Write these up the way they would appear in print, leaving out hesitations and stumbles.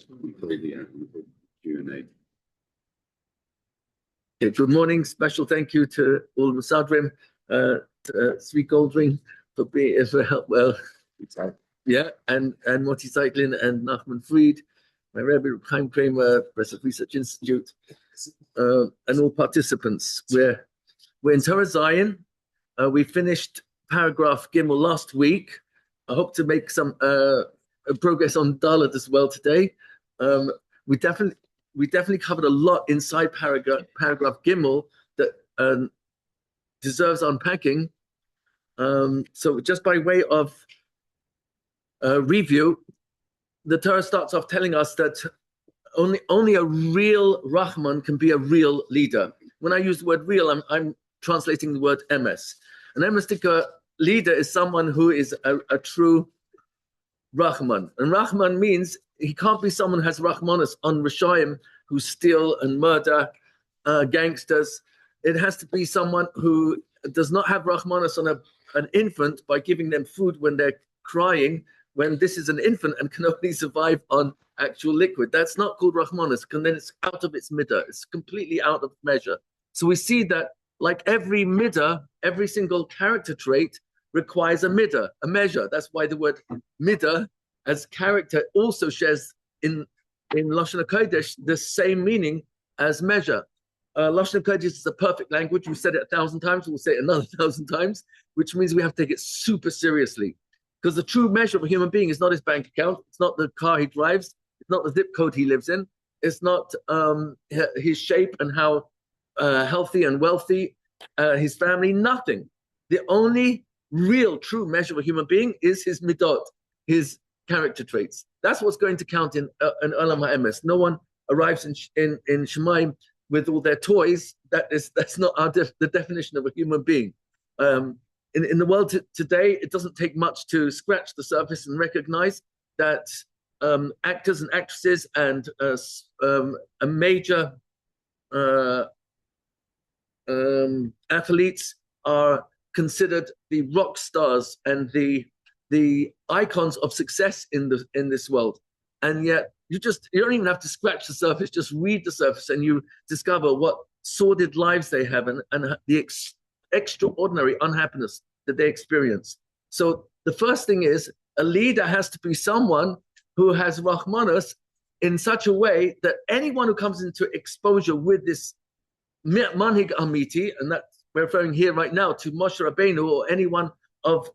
Q&A. Okay, good morning. Special thank you to all the Musadrim, Sweet Goldring for being help. Well, yeah, and Moti Zeitlin and Nachman Fried, my Rebbe Chaim Kramer, Progressive Research Institute, and all participants. We're in Torah Zion. We finished paragraph Gimel last week. I hope to make some progress on Dalet as well today. We definitely covered a lot inside paragraph Gimel that deserves unpacking. So just by way of review, the Torah starts off telling us that only a real Rahman can be a real leader. When I use the word real, I'm translating the word emes. An emestika leader is someone who is a true Rahman. And Rahman means he can't be someone who has Rahmanas on Rishayim, who steal and murder gangsters. It has to be someone who does not have Rahmanas on an infant by giving them food when they're crying, when this is an infant and can only survive on actual liquid. That's not called Rahmanas, and then it's out of its midah. It's completely out of measure. So we see that like every midah, every single character trait requires a midah, a measure. That's why the word midah as character also shares in Lashon HaKodesh the same meaning as measure. Lashon HaKodesh is a perfect language. We've said it 1,000 times. We'll say it another 1,000 times, which means we have to take it super seriously. Because the true measure of a human being is not his bank account. It's not the car he drives. It's not the zip code he lives in. It's not his shape and how healthy and wealthy his family, nothing. The only real true measure of a human being is his midot, his character traits. That's what's going to count in Olam HaEmes. No one arrives in Shemaim with all their toys. That's not the definition of a human being. In the world today, it doesn't take much to scratch the surface and recognize that actors and actresses and a major athletes are considered the rock stars and the icons of success in this world. And yet you don't even have to scratch the surface, just read the surface and you discover what sordid lives they have and the extraordinary unhappiness that they experience. So the first thing is a leader has to be someone who has Rahmanas in such a way that anyone who comes into exposure with this manhig amiti, and that we're referring here right now to Moshe Rabbeinu or anyone of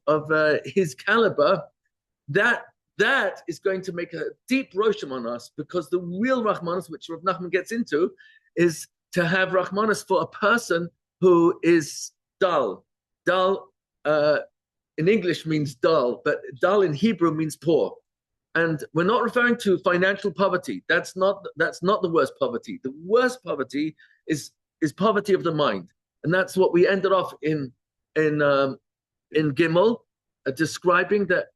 his caliber, that is going to make a deep roshem on us, because the real Rahmanas, which Rav Nachman gets into, is to have Rahmanas for a person who is dull. Dull in English means dull, but dull in Hebrew means poor. And we're not referring to financial poverty. That's not the worst poverty. The worst poverty is poverty of the mind, and that's what we ended off in Gimel, describing that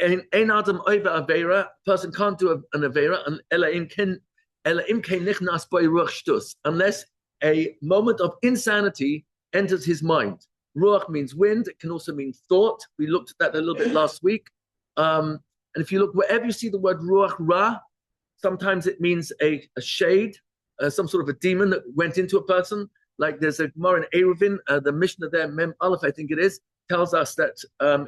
ein adam over avera, person can't do an avera, and ela imken nichnas bo ruach shtus, unless a moment of insanity enters his mind. Ruach means wind. It can also mean thought. We looked at that a little bit last week. And if you look wherever you see the word ruach ra, sometimes it means a shade, some sort of a demon that went into a person. Like there's a Gemara in Eruvin, the Mishnah there, Mem Aleph, I think it is, tells us that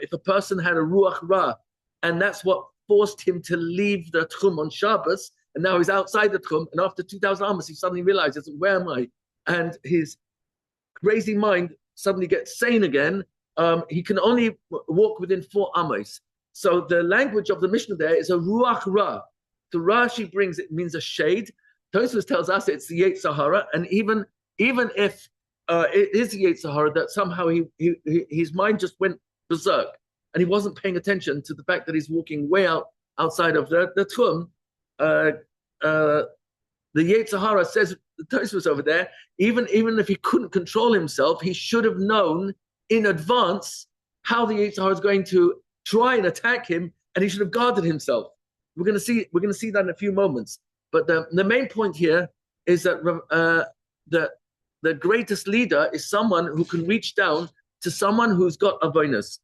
if a person had a ruach ra, and that's what forced him to leave the Tchum on Shabbos, and now he's outside the Tchum, and after 2,000 Amos, he suddenly realizes, where am I? And his crazy mind suddenly gets sane again. He can only walk within 4 Amos. So the language of the Mishnah there is a ruach ra. The Rashi brings it means a shade. Tosfos tells us it's the Yetzer Hara, and even if it is the Yetzer Hara, that somehow his mind just went berserk, and he wasn't paying attention to the fact that he's walking way outside of the Tchum. The Yetzer Hara says, the Tosfos over there, even if he couldn't control himself, he should have known in advance how the Yetzer Hara is going to try and attack him, and he should have guarded himself. We're going to see that in a few moments. But the main point here is that the greatest leader is someone who can reach down to someone who's got avonos.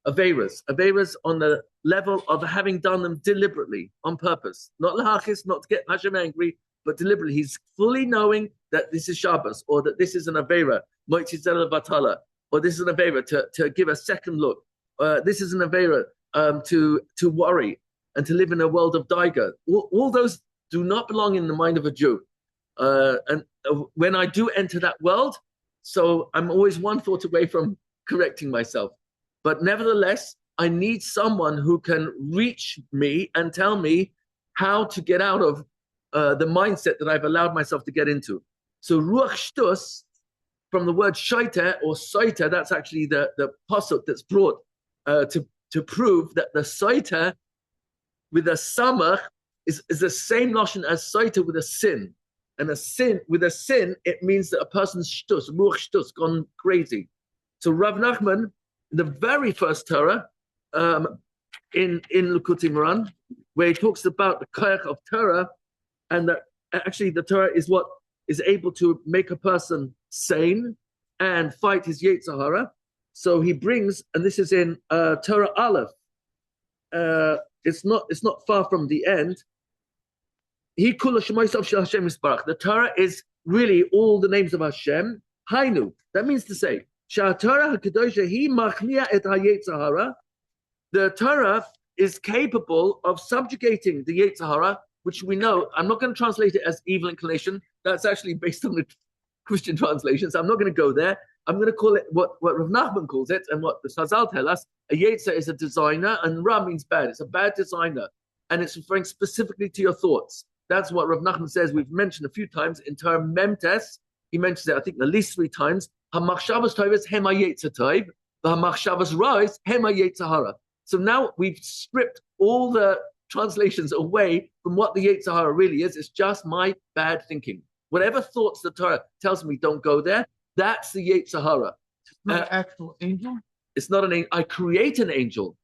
Averas on the level of having done them deliberately, on purpose. Not lahachis, not to get Hashem angry, but deliberately. He's fully knowing that this is Shabbos, or that this is an Avera, Moitzizel Vatala, or this is an Avera to give a second look. This is an Avera to worry and to live in a world of Daiga. All those do not belong in the mind of a Jew. And when I do enter that world, so I'm always one thought away from correcting myself. But nevertheless, I need someone who can reach me and tell me how to get out of the mindset that I've allowed myself to get into. So Ruach Shtus, from the word shaita or saita, that's actually the pasuk that's brought to prove that the saita with a samach is the same notion as saita with a sin. And with a sin, it means that a person's shtus, ruach shtus, gone crazy. So Rav Nachman, the very first Torah in Likutei Moharan, where he talks about the koach of Torah, and that actually the Torah is what is able to make a person sane and fight his Yetzer Hara. So he brings, and this is in Torah Aleph. It's not far from the end. The Torah is really all the names of Hashem. Hainu. That means to say, the Torah is capable of subjugating the Yetzer Hara, which we know. I'm not going to translate it as evil inclination. That's actually based on the Christian translations. I'm not going to go there. I'm going to call it what Rav Nachman calls it, and what the Chazal tell us. A Yetzer is a designer, and Ra means bad. It's a bad designer, and it's referring specifically to your thoughts. That's what Rav Nachman says. We've mentioned a few times in term Memtes. He mentions it, I think, at least 3 times. Hamachshavas toivas hema yetzer toiv, v'hamachshavas rais hema yetzer hara. So now we've stripped all the translations away from what the Yetzer Hara really is. It's just my bad thinking. Whatever thoughts the Torah tells me don't go there, that's the Yetzer Hara. It's not an actual angel? It's not an angel. I create an angel.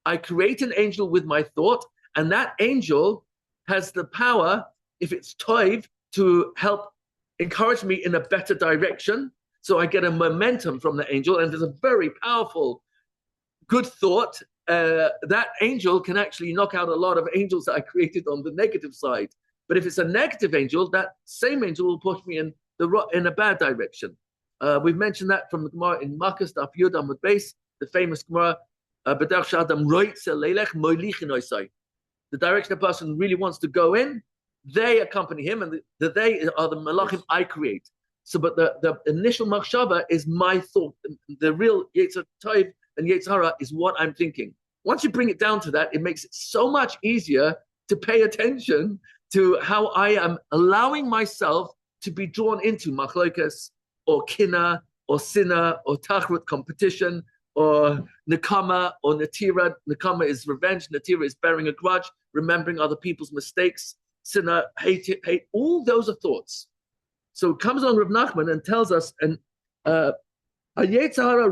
I create an angel with my thought, and that angel has the power, if it's toiv, to help encourage me in a better direction. So I get a momentum from the angel, and there's a very powerful, good thought. That angel can actually knock out a lot of angels that I created on the negative side. But if it's a negative angel, that same angel will push me in a bad direction. We've mentioned that from the Gemara in Makkos Daf Yud Amud Beis, the famous Gemara, B'derech she'adam roitze leilech moilichin osai. The direction a person really wants to go in, they accompany him, and they are the malachim I create. So, but the initial machshava is my thought. The real Yetzer Tov and Yetzer Hara is what I'm thinking. Once you bring it down to that, it makes it so much easier to pay attention to how I am allowing myself to be drawn into machlokas or kina or sinna or tachrut, competition, or nekama or natira. Nekama is revenge. Natira is bearing a grudge, remembering other people's mistakes. Sinna, hate, all those are thoughts. So it comes on Rav Nachman and tells us, and the Yetzer Hara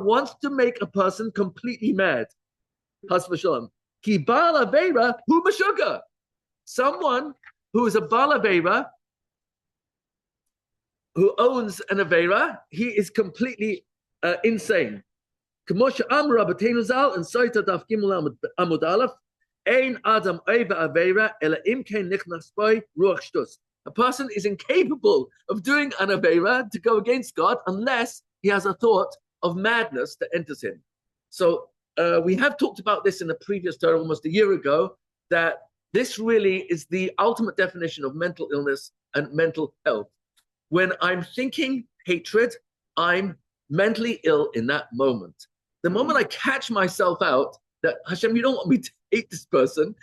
wants to make a person completely mad. Has v'shalom. Ki ba'al aveira hu meshuga. Someone who is a ba'al aveira, who owns an aveira, he is completely insane. K'moshe Amar Rabbeinu Zal and Soita Daf Gimel Amud Aleph. Ein Adam Eva Aveira Ela Imkein Nichnas Boi Ruach Shtus. A person is incapable of doing an Aveira to go against God unless he has a thought of madness that enters him. So we have talked about this in the previous Torah almost a year ago, that this really is the ultimate definition of mental illness and mental health. When I'm thinking hatred, I'm mentally ill in that moment. The moment I catch myself out that, Hashem, you don't want me to hate this person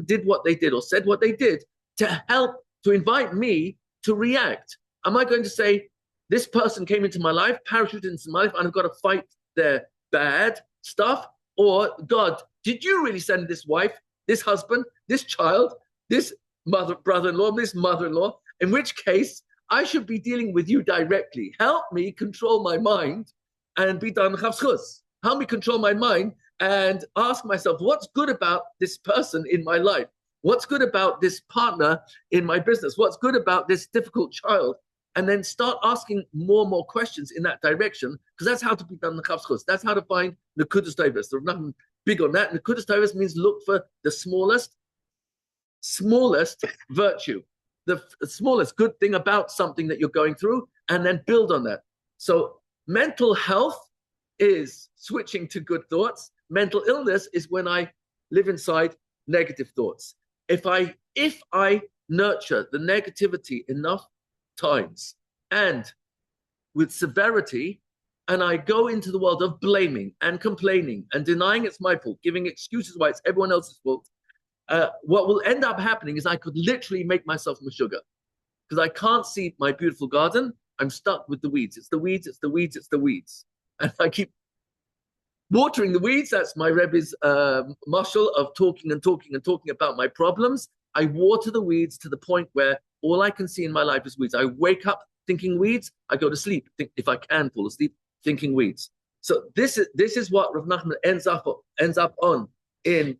did what they did or said what they did to help, to invite me to react. Am I going to say, this person came into my life, parachuted into my life, and I've got to fight their bad stuff? Or, God, did you really send this wife, this husband, this child, this brother-in-law, this mother-in-law? In which case, I should be dealing with you directly. Help me control my mind and be done chavschus. Help me control my mind and ask myself, what's good about this person in my life? What's good about this partner in my business? What's good about this difficult child? and then start asking more and more questions in that direction, because that's how to be done the Chavschus. That's how to find the Nekudas Tovos. There's nothing big on that. Nekudas Tovos means look for the smallest virtue, the smallest good thing about something that you're going through, and then build on that. So mental health is switching to good thoughts. Mental illness is when I live inside negative thoughts. If I nurture the negativity enough times and with severity, and I go into the world of blaming and complaining and denying it's my fault, giving excuses why it's everyone else's fault, what will end up happening is I could literally make myself meshuggah, because I can't see my beautiful garden. I'm stuck with the weeds. It's the weeds, it's the weeds, it's the weeds. And I keep watering the weeds. That's my Rebbe's mashal of talking and talking and talking about my problems. I water the weeds to the point where all I can see in my life is weeds. I wake up thinking weeds. I go to sleep, if I can fall asleep, thinking weeds. So this is what Rav Nachman ends up on in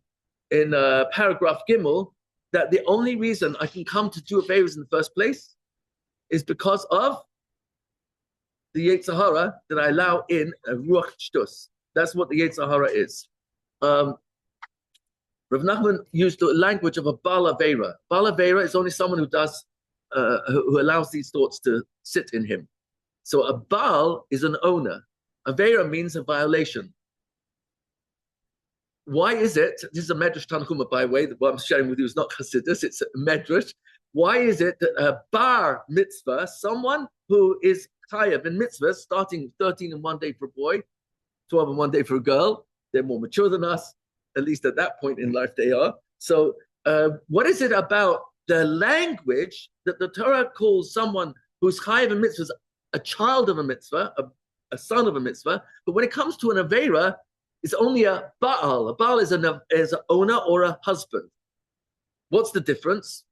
paragraph Gimel, that the only reason I can come to do Averos in the first place is because of the Yetzer Hara that I allow in a Ruach Shtus. That's what the Yetzer Hara is. Rav Nachman used the language of a Baal Aveira. Baal Aveira is only someone who does, who allows these thoughts to sit in him. So a Baal is an owner. Aveira means a violation. Why is it, this is a Medrash Tanchuma, by the way, what I'm sharing with you is not Chassidus, it's a Medrash. Why is it that a bar mitzvah, someone who is chayav in mitzvah, starting 13 in one day for a boy, 12 in one day for a girl, they're more mature than us, at least at that point in life they are. So what is it about the language that the Torah calls someone who's chayav in mitzvahs a child of a mitzvah, a son of a mitzvah, but when it comes to an Aveira, it's only a Baal. A Baal is an owner or a husband. What's the difference?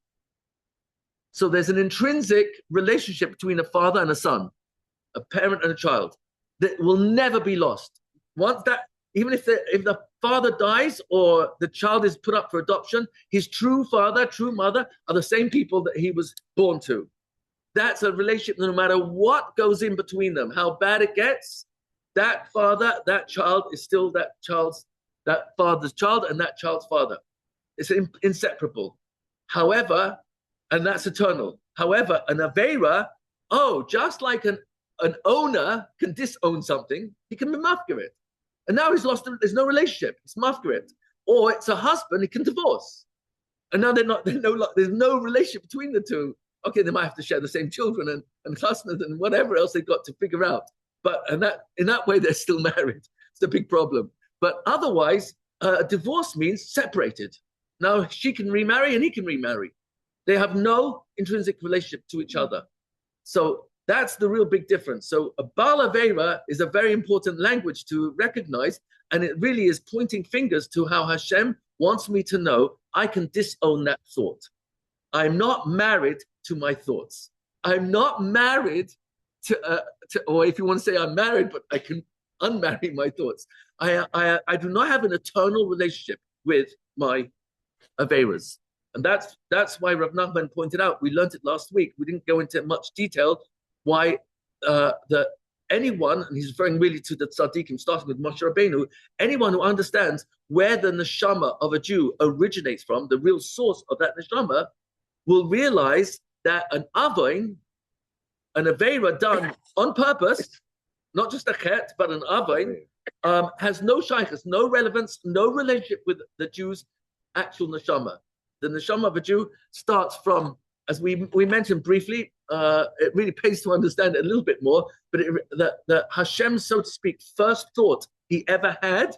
So there's an intrinsic relationship between a father and a son, a parent and a child, that will never be lost. Once that, even if the father dies or the child is put up for adoption, his true father, true mother are the same people that he was born to. That's a relationship no matter what goes in between them, how bad it gets. That father, that child is still that father's child and that child's father. It's inseparable. However, and that's eternal. However, an Aveira, just like an owner can disown something, he can be mafkir it. And now he's lost, there's no relationship, it's mafkir it. Or it's a husband, he can divorce. And now there's no relationship between the two. Okay, they might have to share the same children and chasnas and whatever else they've got to figure out. But in that way, they're still married. It's a big problem. But otherwise, divorce means separated. Now she can remarry and he can remarry. They have no intrinsic relationship to each other. So that's the real big difference. So a Baal Aveira is a very important language to recognize, and it really is pointing fingers to how Hashem wants me to know I can disown that thought. I'm not married to my thoughts. I'm not married to or if you want to say I'm married, but I can unmarry my thoughts. I do not have an eternal relationship with my Aveiras. And that's why Rav Nachman pointed out, we learned it last week, we didn't go into much detail, why anyone, and he's referring really to the tzaddikim, starting with Moshe Rabbeinu, anyone who understands where the neshama of a Jew originates from, the real source of that neshama, will realize that an avoin, an aveira done on purpose, not just a chet, but an avoin, has no shaykhs, no relevance, no relationship with the Jew's actual neshama. The neshama of a Jew starts from, as we mentioned briefly, it really pays to understand it a little bit more, but the Hashem, so to speak, first thought he ever had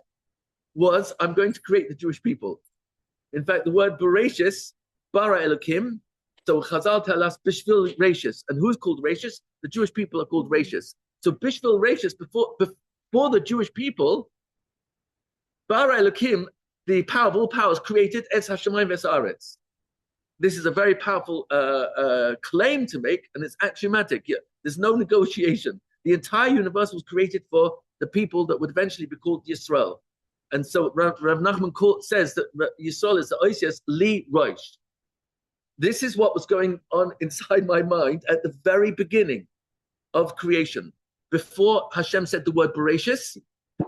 was, I'm going to create the Jewish people. In fact, the word Bereshis, bara Elokim, so Chazal tell us Bishvil Rashis. And who's called Rashis? The Jewish people are called Rashis. So Bishvil Rashis, before the Jewish people, bara Elokim, the power of all powers, created Es Hashemayim V'Saaretz. This is a very powerful claim to make, and it's axiomatic. Yeah, there's no negotiation. The entire universe was created for the people that would eventually be called Yisrael. And so Rav Nachman says that Yisrael is the Oisias Li Roish. This is what was going on inside my mind at the very beginning of creation. Before Hashem said the word Bereshis,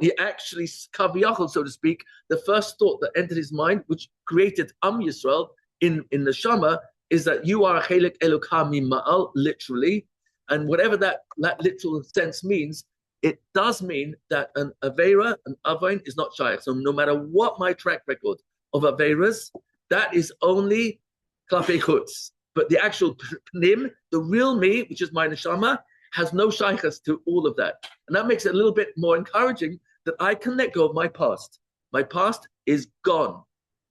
he actually, kaviyachol, so to speak, the first thought that entered his mind, which created Yisrael in the Shama, is that you are a chelek Elokah mima'al, literally. And whatever that literal sense means, it does mean that an Aveira, an Avain, is not shaykh. So no matter what my track record of Aveiras, that is only Klapei Chutz. But the actual Pnim, the real me, which is my Neshama, has no shaykhs to all of that. And that makes it a little bit more encouraging that I can let go of my past. My past is gone.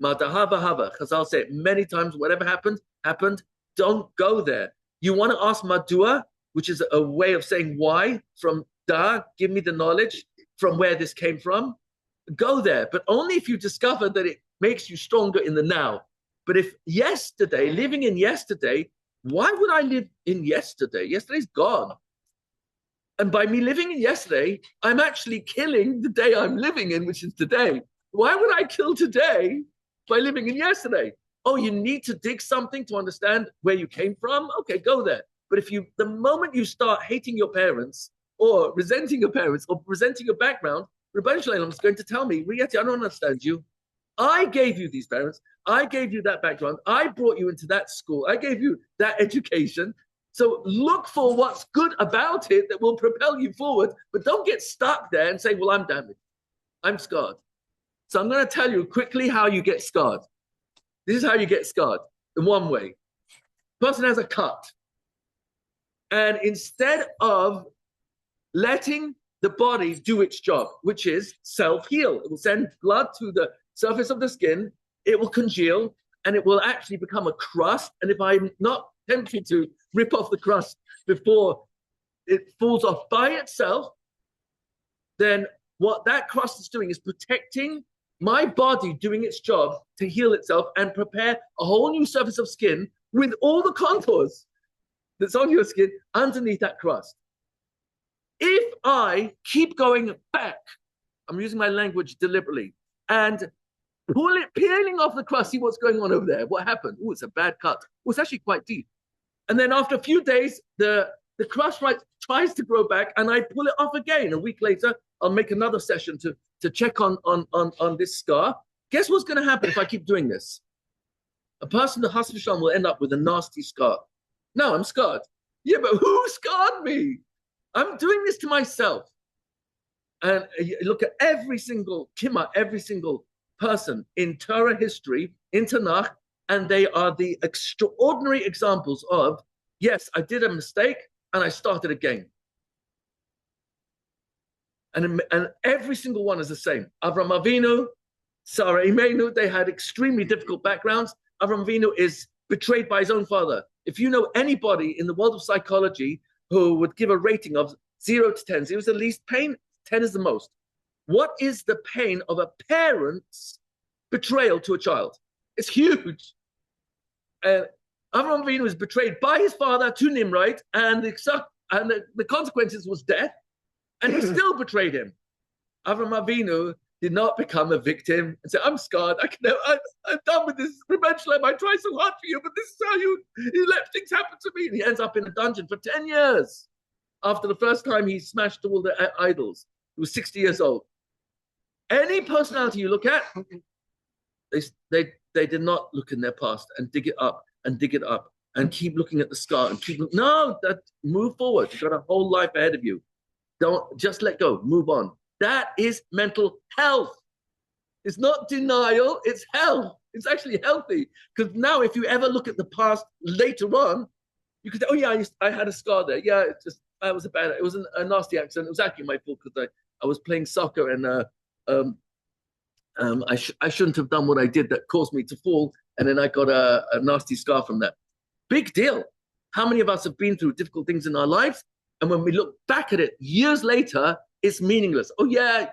Madahava hava. Chazal say it many times, whatever happened, happened. Don't go there. You want to ask Madua, which is a way of saying why, from Da, give me the knowledge from where this came from. Go there, but only if you discover that it makes you stronger in the now. But if yesterday, living in yesterday, why would I live in yesterday? Yesterday's gone. And by me living in yesterday, I'm actually killing the day I'm living in, which is today. Why would I kill today by living in yesterday? Oh, you need to dig something to understand where you came from? Okay, go there. But the moment you start hating your parents or resenting your parents or resenting your background, Rabban Shalom is going to tell me, Rietti, I don't understand you. I gave you these parents. I gave you that background. I brought you into that school. I gave you that education. So look for what's good about it that will propel you forward, but don't get stuck there and say, well, I'm damaged. I'm scarred. So I'm going to tell you quickly how you get scarred. This is how you get scarred in one way. Person has a cut. And instead of letting the body do its job, which is self-heal, it will send blood to the surface of the skin, it will congeal, and it will actually become a crust. And if I'm not tempted to rip off the crust before it falls off by itself, then what that crust is doing is protecting my body doing its job to heal itself and prepare a whole new surface of skin with all the contours that's on your skin underneath that crust. If I keep going back, I'm using my language deliberately, and peeling off the crust, see what's going on over there. What happened? Oh, it's a bad cut. Oh, it's actually quite deep. And then after a few days, the crust tries to grow back, and I pull it off again. A week later, I'll make another session to check on this scar. Guess what's going to happen if I keep doing this? A person, the Chas v'Shalom, will end up with a nasty scar. No, I'm scarred. Yeah, but who scarred me? I'm doing this to myself. And you look at every single kima, every single person in Torah history, in Tanakh, and they are the extraordinary examples of, yes, I did a mistake and I started again. And every single one is the same. Avram Avinu, Sarah Imenu, they had extremely difficult backgrounds. Avram Avinu is betrayed by his own father. If you know anybody in the world of psychology who would give a rating of 0 to 10, 0 is the least pain, 10 is the most. What is the pain of a parent's betrayal to a child? It's huge. And Avram Avinu was betrayed by his father to Nimrod, and the consequences was death, and he still betrayed him. Avram Avinu did not become a victim and say, I'm scarred, I'm done with this. Eventually, I tried so hard for you, but this is how you let things happen to me. And he ends up in a dungeon for 10 years after the first time he smashed all the idols. He was 60 years old. Any personality you look at, they did not look in their past and dig it up and keep looking at the scar and move forward. You've got a whole life ahead of you. Don't just let go, move on. That is mental health. It's not denial, it's health. It's actually healthy. Because now if you ever look at the past later on, you could say, oh yeah, I had a scar there. Yeah, it was a nasty accident. It was actually my fault because I was playing soccer and I shouldn't have done what I did that caused me to fall. And then I got a nasty scar from that. Big deal. How many of us have been through difficult things in our lives? And when we look back at it years later, it's meaningless. Oh, yeah.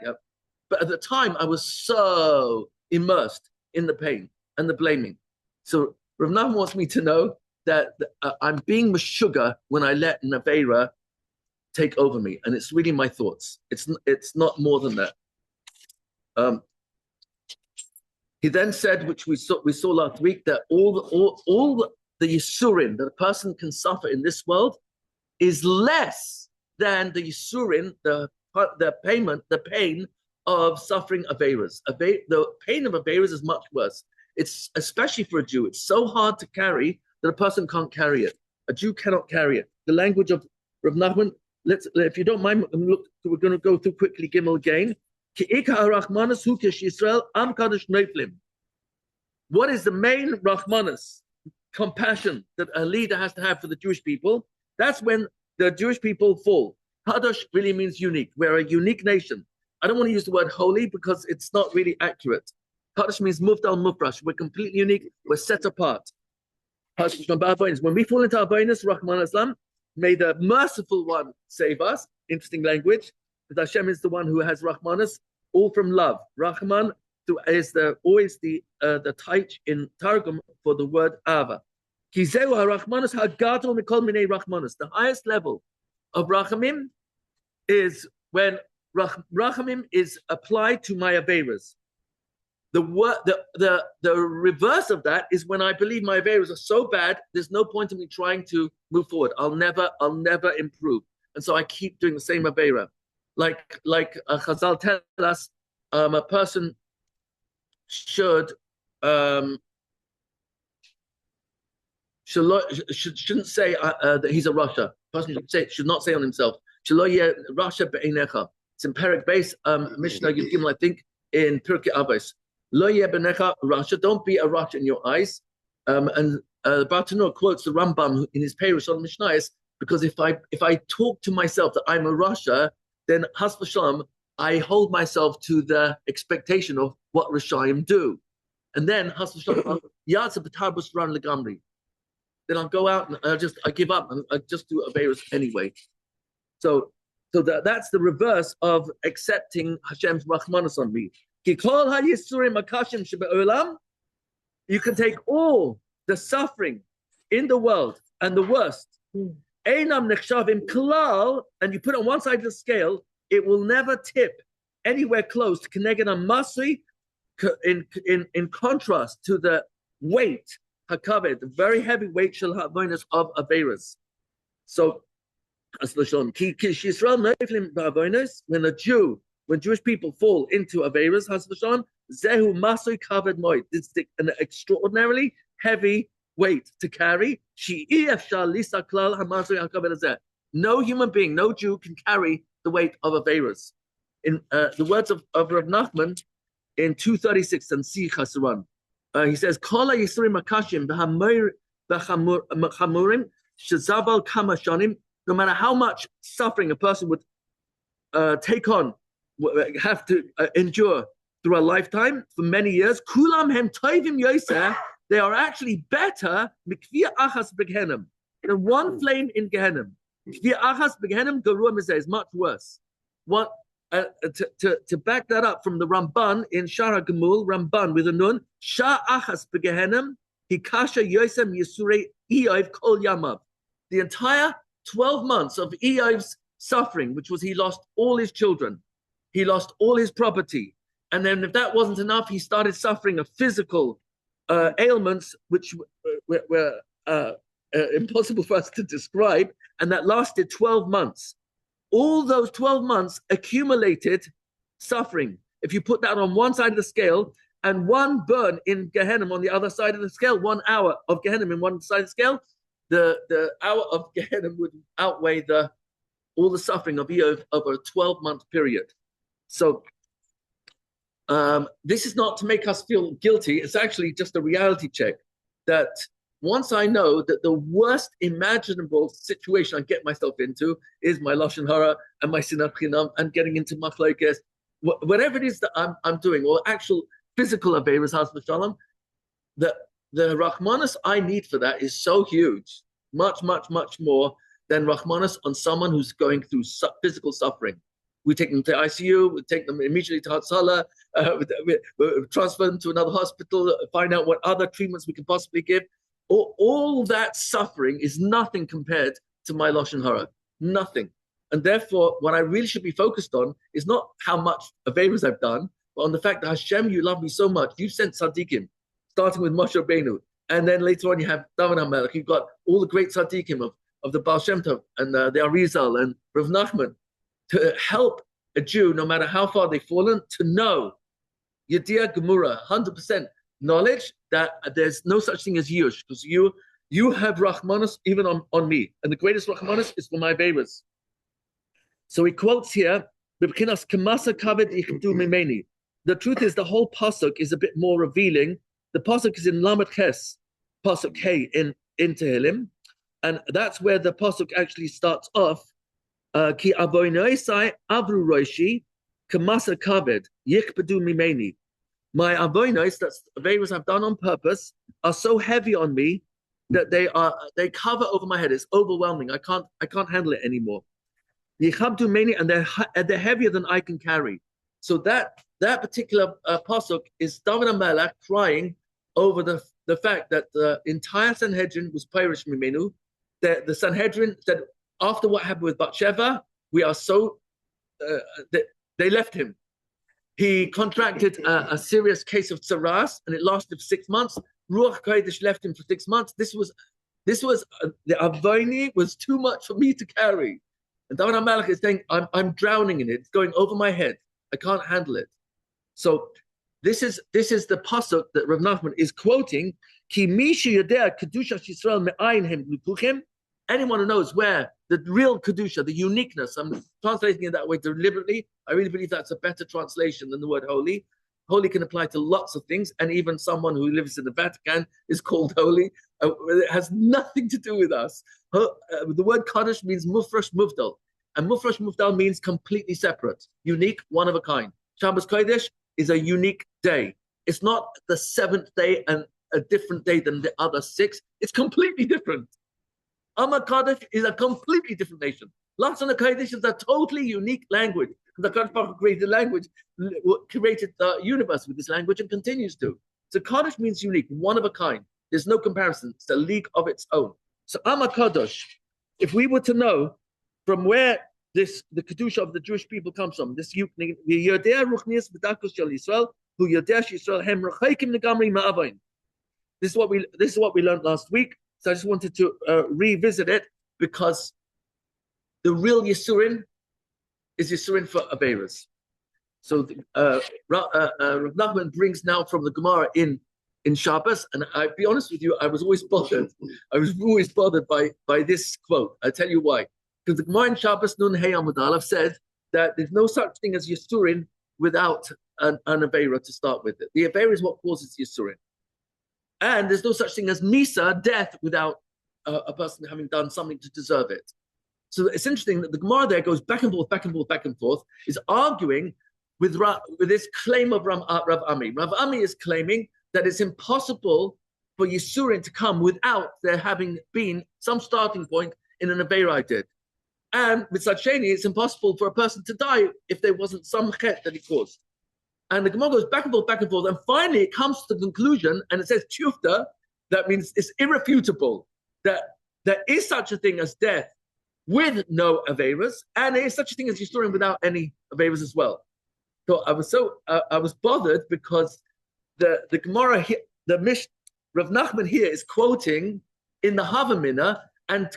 But at the time, I was so immersed in the pain and the blaming. So Rav Nachman wants me to know that I'm being meshuggah when I let Naveira take over me. And it's really my thoughts. It's not more than that. He then said, which we saw last week, that all the yisurin that a person can suffer in this world is less than the yisurin, the pain of suffering averas. The pain of averas is much worse. It's especially for a Jew. It's so hard to carry that a person can't carry it. A Jew cannot carry it. The language of Rav Nachman. If you don't mind, look, we're going to go through quickly Gimel again. What is the main Rahmanas, compassion that a leader has to have for the Jewish people? That's when the Jewish people fall. Kadosh really means unique. We're a unique nation. I don't want to use the word holy because it's not really accurate. Kadosh means mufdal mufrash. We're completely unique. We're set apart. When we fall into Arbainus, Rahman Islam, may the merciful one save us. Interesting language. Because Hashem is the one who has Rahmanas, all from love. Rahman is always the taich in Targum for the word Ava. The highest level of Rachamim is when Rachamim is applied to my Averas. The reverse of that is when I believe my Averas are so bad, there's no point in me trying to move forward. I'll never improve. And so I keep doing the same Avera. Like Chazal tell us, a person shouldn't say that he's a Rasha. A person should not say on himself. It's in Perek Beis, Mishnah Yud Gimel, I think, in Pirkei Avos. Lo yeh benecha Rasha. Don't be a Rasha in your eyes. And Bartanur quotes the Rambam in his Perush on Mishnayos, because if I talk to myself that I'm a Rasha, then Has v'Shalom, I hold myself to the expectation of what Rashayim do. And then Has v'Shalom, Yatsa b'tarbus ran legamri. Then I'll go out and I give up and I just do Averos anyway. So that's the reverse of accepting Hashem's Rahmanas on me. You can take all the suffering in the world and the worst, and you put it on one side of the scale, it will never tip anywhere close to Keneged Masri, in contrast to the weight, Hakaved, the very heavy weight shall have bonus of Averas. So, when Jewish people fall into Averas, Zehu Masri Kaved Moed, it's an extraordinarily heavy weight to carry. No human being, no Jew can carry the weight of Averas. In the words of Rav Nachman in 236 and Si Chasran, he says, "Kol ha'yisurim hakashim v'chamurim shezabal kama shanim." No matter how much suffering a person would take on, have to endure through a lifetime for many years, kulam hem tovim yoser. They are actually better mikvia achas b'gehenim than one flame in Gehenim. Mikvia achas b'gehenim garua mizeh is much worse. What to back that up from the Ramban in Shara Gemul, Ramban with a nun, Sha achas b'gehenim hikasha yosem yisurei Eov kol yamav. The entire 12 months of Eov's suffering, which was he lost all his children, he lost all his property, and then if that wasn't enough, he started suffering of physical ailments which were impossible for us to describe, and that lasted 12 months. All those 12 months accumulated suffering. If you put that on one side of the scale and one burn in Gehenna on the other side of the scale, 1 hour of Gehenna in one side of the scale, the hour of Gehenna would outweigh all the suffering of Eov over a 12-month period. So this is not to make us feel guilty. It's actually just a reality check that once I know that the worst imaginable situation I get myself into is my Lashon Hara and my Sinat Chinam and getting into Machlokes, whatever it is that I'm doing, or actual physical Averas, Has v'Shalom, the Rahmanas I need for that is so huge, much, much, much more than Rahmanas on someone who's going through physical suffering. We take them to ICU, we take them immediately to Hatzalah, we transfer them to another hospital, find out what other treatments we can possibly give. All that suffering is nothing compared to my Lashon Hara, nothing. And therefore, what I really should be focused on is not how much Averas I've done, but on the fact that Hashem, you love me so much. You sent Tzaddikim, starting with Moshe Rabbeinu, And then later on, you have David HaMelech. You've got all the great tzaddikim of the Baal Shem Tov and the Arizal and Rav Nachman to help a Jew, no matter how far they've fallen, to know Yediyah Gemura, 100% knowledge that there's no such thing as Yush, because you have Rahmanas even on me. And the greatest Rahmanas is for my babies. So he quotes here, the truth is the whole pasuk is a bit more revealing. The pasuk is in Lamed Ches, pasuk Hey in Tehillim, and that's where the pasuk actually starts off. Ki avoinoisai avru roishi kamasa kaved yichpedu mimeni. My avoinos, that's averos I've done on purpose, are so heavy on me that they cover over my head. It's overwhelming. I can't handle it anymore. Yichabdu meni, and they're heavier than I can carry. So that particular pasuk is David HaMelech crying over the fact that the entire Sanhedrin was Pirish Mimenu. The Sanhedrin said, after what happened with Bathsheba, we are so, they left him. He contracted a serious case of tsaras, and it lasted for 6 months. Ruach Kodesh left him for 6 months. This was the Avoni was too much for me to carry. And David HaMelech is saying, I'm drowning in it. It's going over my head. I can't handle it. So this is the pasuk that Rav Nachman is quoting. Ki mishu yodea kedusha Yisrael me'ayin hem lukuchim. Anyone who knows where the real kedusha, the uniqueness. I'm translating it that way deliberately. I really believe that's a better translation than the word holy. Holy can apply to lots of things, and even someone who lives in the Vatican is called holy. It has nothing to do with us. The word Kaddish means mufresh muvdal, and mufresh muvdal means completely separate, unique, one of a kind. Shabbos Kodesh is a unique day. It's not the seventh day and a different day than the other 6. It's completely different. Amma Kaddish is a completely different nation. Lashon HaKodesh is a totally unique language. The Kaddish Baruch Hu created language, created the universe with this language, and continues to. So Kaddish means unique, one of a kind. There's no comparison. It's a league of its own. So Amma Kaddish, if we were to know from where the kedusha of the Jewish people comes from, this Yodea Ruchnius B'Dakos Shel Yisrael, who Yodea Yisrael Hem Rechakim Negamri Ma'avain. This is what we learned last week. So I just wanted to revisit it, because the real Yisurin is Yisurin for Averas. So Rav Nachman brings now from the Gemara in Shabbos, and I'll be honest with you, I was always bothered. I was always bothered by this quote. I'll tell you why. Because the Gemara in Shabbos Nun Hey Amud Aleph said that there's no such thing as Yisurin without an Avera to start with. The Avera is what causes Yisurin. And there's no such thing as Misa, death, without a person having done something to deserve it. So it's interesting that the Gemara there goes back and forth, back and forth, back and forth, is arguing with this claim of Rav Ami. Rav Ami is claiming that it's impossible for Yisurin to come without there having been some starting point in an Aveira I did. And with Sacheni, it's impossible for a person to die if there wasn't some chet that he caused. And the Gemara goes back and forth, and finally it comes to the conclusion, and it says Tufta, that means it's irrefutable that there is such a thing as death with no Averas, and there is such a thing as Yisurin without any Averas as well. So I was bothered because the Gemara here, Rav Nachman here is quoting in the Havamina and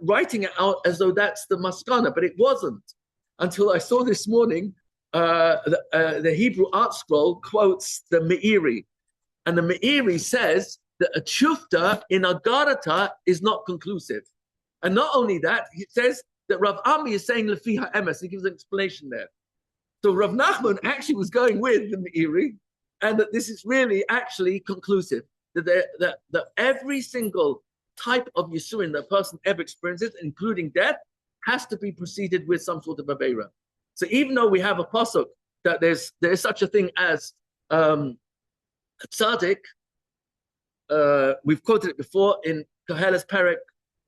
writing it out as though that's the Maskana, but it wasn't until I saw this morning. The Hebrew art scroll quotes the Meiri, and the Meiri says that a Tufta in Agarata is not conclusive. And not only that, he says that Rav Ami is saying Lefiha Emes. He gives an explanation there. So Rav Nachman actually was going with the Meiri, and that this is really actually conclusive. That every single type of Yisurin that a person ever experiences, including death, has to be preceded with some sort of Aveira. So even though we have a pasuk that there is such a thing as tzaddik, we've quoted it before in Koheles Perek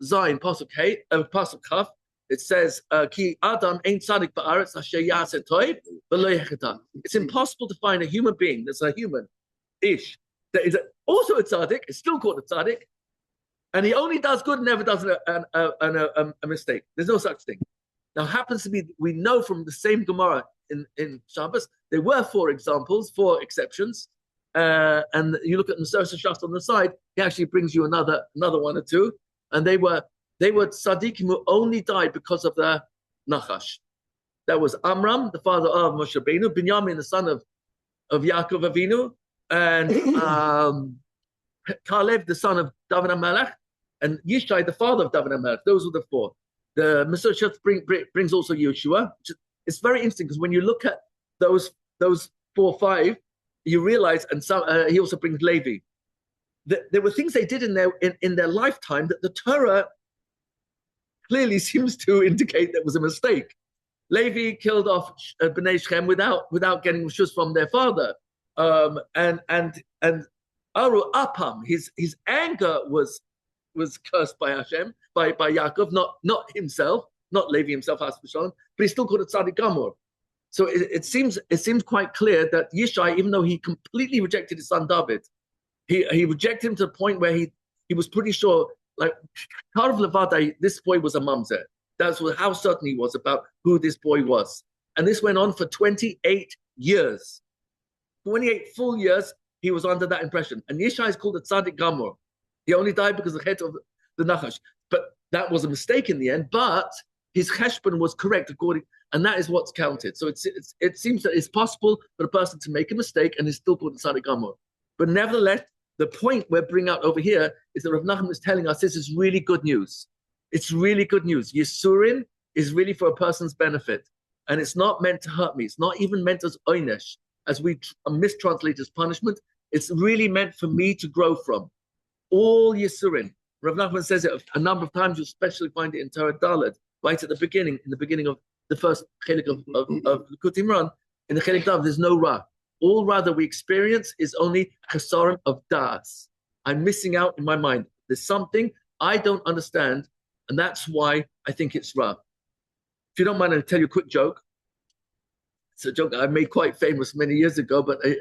Zayin pasuk Kaf. It says, "Ki Adam ain't tzaddik ba'aretz asher ya'aseh toiv v'lo yecheta." It's impossible to find a human being that's a human-ish that is also a tzaddik. It's still called a tzaddik, and he only does good, never does a mistake. There's no such thing. Now, happens to be, we know from the same Gemara in Shabbos, there were 4 exceptions. and you look at the Masorah Shas on the side, he actually brings you another one or two. And they were tzaddikim who only died because of the nachash. That was Amram, the father of Moshe Rabbeinu, Binyamin, the son of Yaakov Avinu, and Kalev, the son of David HaMelech, and Yishai, the father of David HaMelech. Those were the four. The Masorah Shas brings also Yeshua. It's very interesting because when you look at those 4 or 5, you realize, and he also brings Levi. There were things they did in their lifetime that the Torah clearly seems to indicate that was a mistake. Levi killed off Bnei Shem without getting reshus from their father, and Aru Apam, his anger was cursed by Hashem, by Yaakov, not himself, not Levi himself, but he still called it Tzaddik Gamor. So it seems quite clear that Yishai, even though he completely rejected his son David, he rejected him to the point where he was pretty sure, like, Karv Levadai, this boy was a mamzer. That's how certain he was about who this boy was. And this went on for 28 years. 28 full years, he was under that impression. And Yishai is called a Tzaddik Gamor. He only died because of the head of the Nachash. But that was a mistake in the end. But his cheshbon was correct and that is what's counted. So it seems that it's possible for a person to make a mistake and is still called a Tzaddik Gamor. But nevertheless, the point we're bringing out over here is that Rav Nachman is telling us this is really good news. It's really good news. Yisurin is really for a person's benefit. And it's not meant to hurt me. It's not even meant as oynesh, as we mistranslate as punishment. It's really meant for me to grow from. All Yisurin. Rav Nachman says it a number of times. You'll especially find it in Torah Dalet, right at the beginning, in the beginning of the first chelik of Likutei, in the chelik Dav, there's no Ra. All Ra that we experience is only chesaron of das. I'm missing out in my mind. There's something I don't understand, and that's why I think it's Ra. If you don't mind, I'll tell you a quick joke. It's a joke I made quite famous many years ago, but I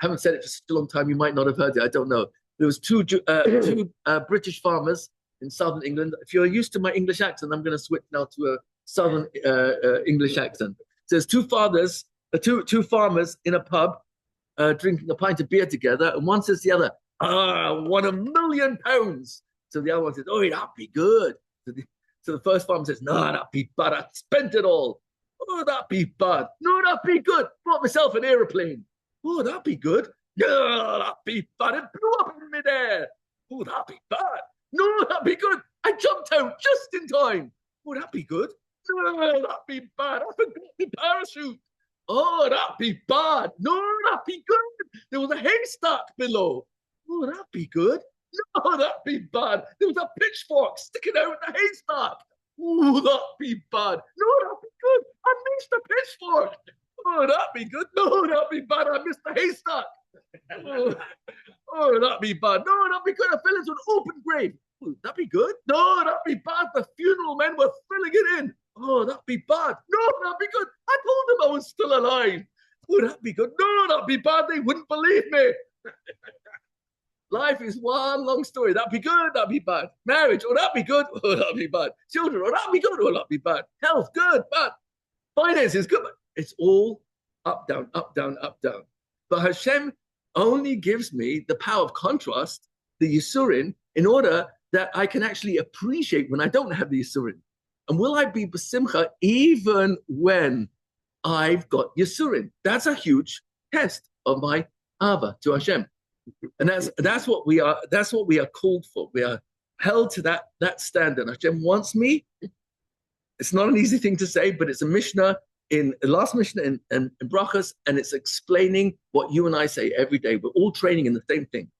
haven't said it for such a long time. You might not have heard it. I don't know. There was two British farmers in southern England. If you're used to my English accent, I'm going to switch now to a southern English accent. So there's two farmers in a pub drinking a pint of beer together, and one says to the other, won £1 million. So the other one says, oh, that'd be good. So the first farmer says, no, that'd be bad. I spent it all. Oh, that'd be bad. No, that'd be good. Bought myself an aeroplane. Oh, that'd be good. No, that'd be bad. It blew up in midair. Oh, that'd be bad. No, that'd be good. I jumped out just in time. Oh, that'd be good. No, that'd be bad. I forgot the parachute. Oh, that'd be bad. No, that'd be good. There was a haystack below. Oh, that'd be good. No, that'd be bad. There was a pitchfork sticking out in the haystack. Oh, that'd be bad. No, that'd be good. I missed the pitchfork. Oh, that'd be good. No, that'd be bad. I missed the haystack. Oh, that'd be bad. No, that'd be good. I fell into an open grave. Oh, that'd be good. No, that'd be bad. The funeral men were filling it in. Oh, that'd be bad. No, that'd be good. I told them I was still alive. Oh, that'd be good. No, that'd be bad. They wouldn't believe me. Life is one long story. That'd be good. That'd be bad. Marriage. Oh, that'd be good. Oh, that'd be bad. Children. Oh, that'd be good. Oh, that'd be bad. Health. Good. Bad. Finances. Good. It's all up, down, up, down, up, down. But Hashem only gives me the power of contrast, the Yisurin, in order that I can actually appreciate when I don't have the Yisurin. And will I be besimcha even when I've got Yisurin? That's a huge test of my Ava to Hashem. And that's what we are. That's what we are called for. We are held to that standard. Hashem wants me. It's not an easy thing to say, but it's a Mishnah in the last Mishnah in Brachas, and it's explaining what you and I say every day. We're all training in the same thing.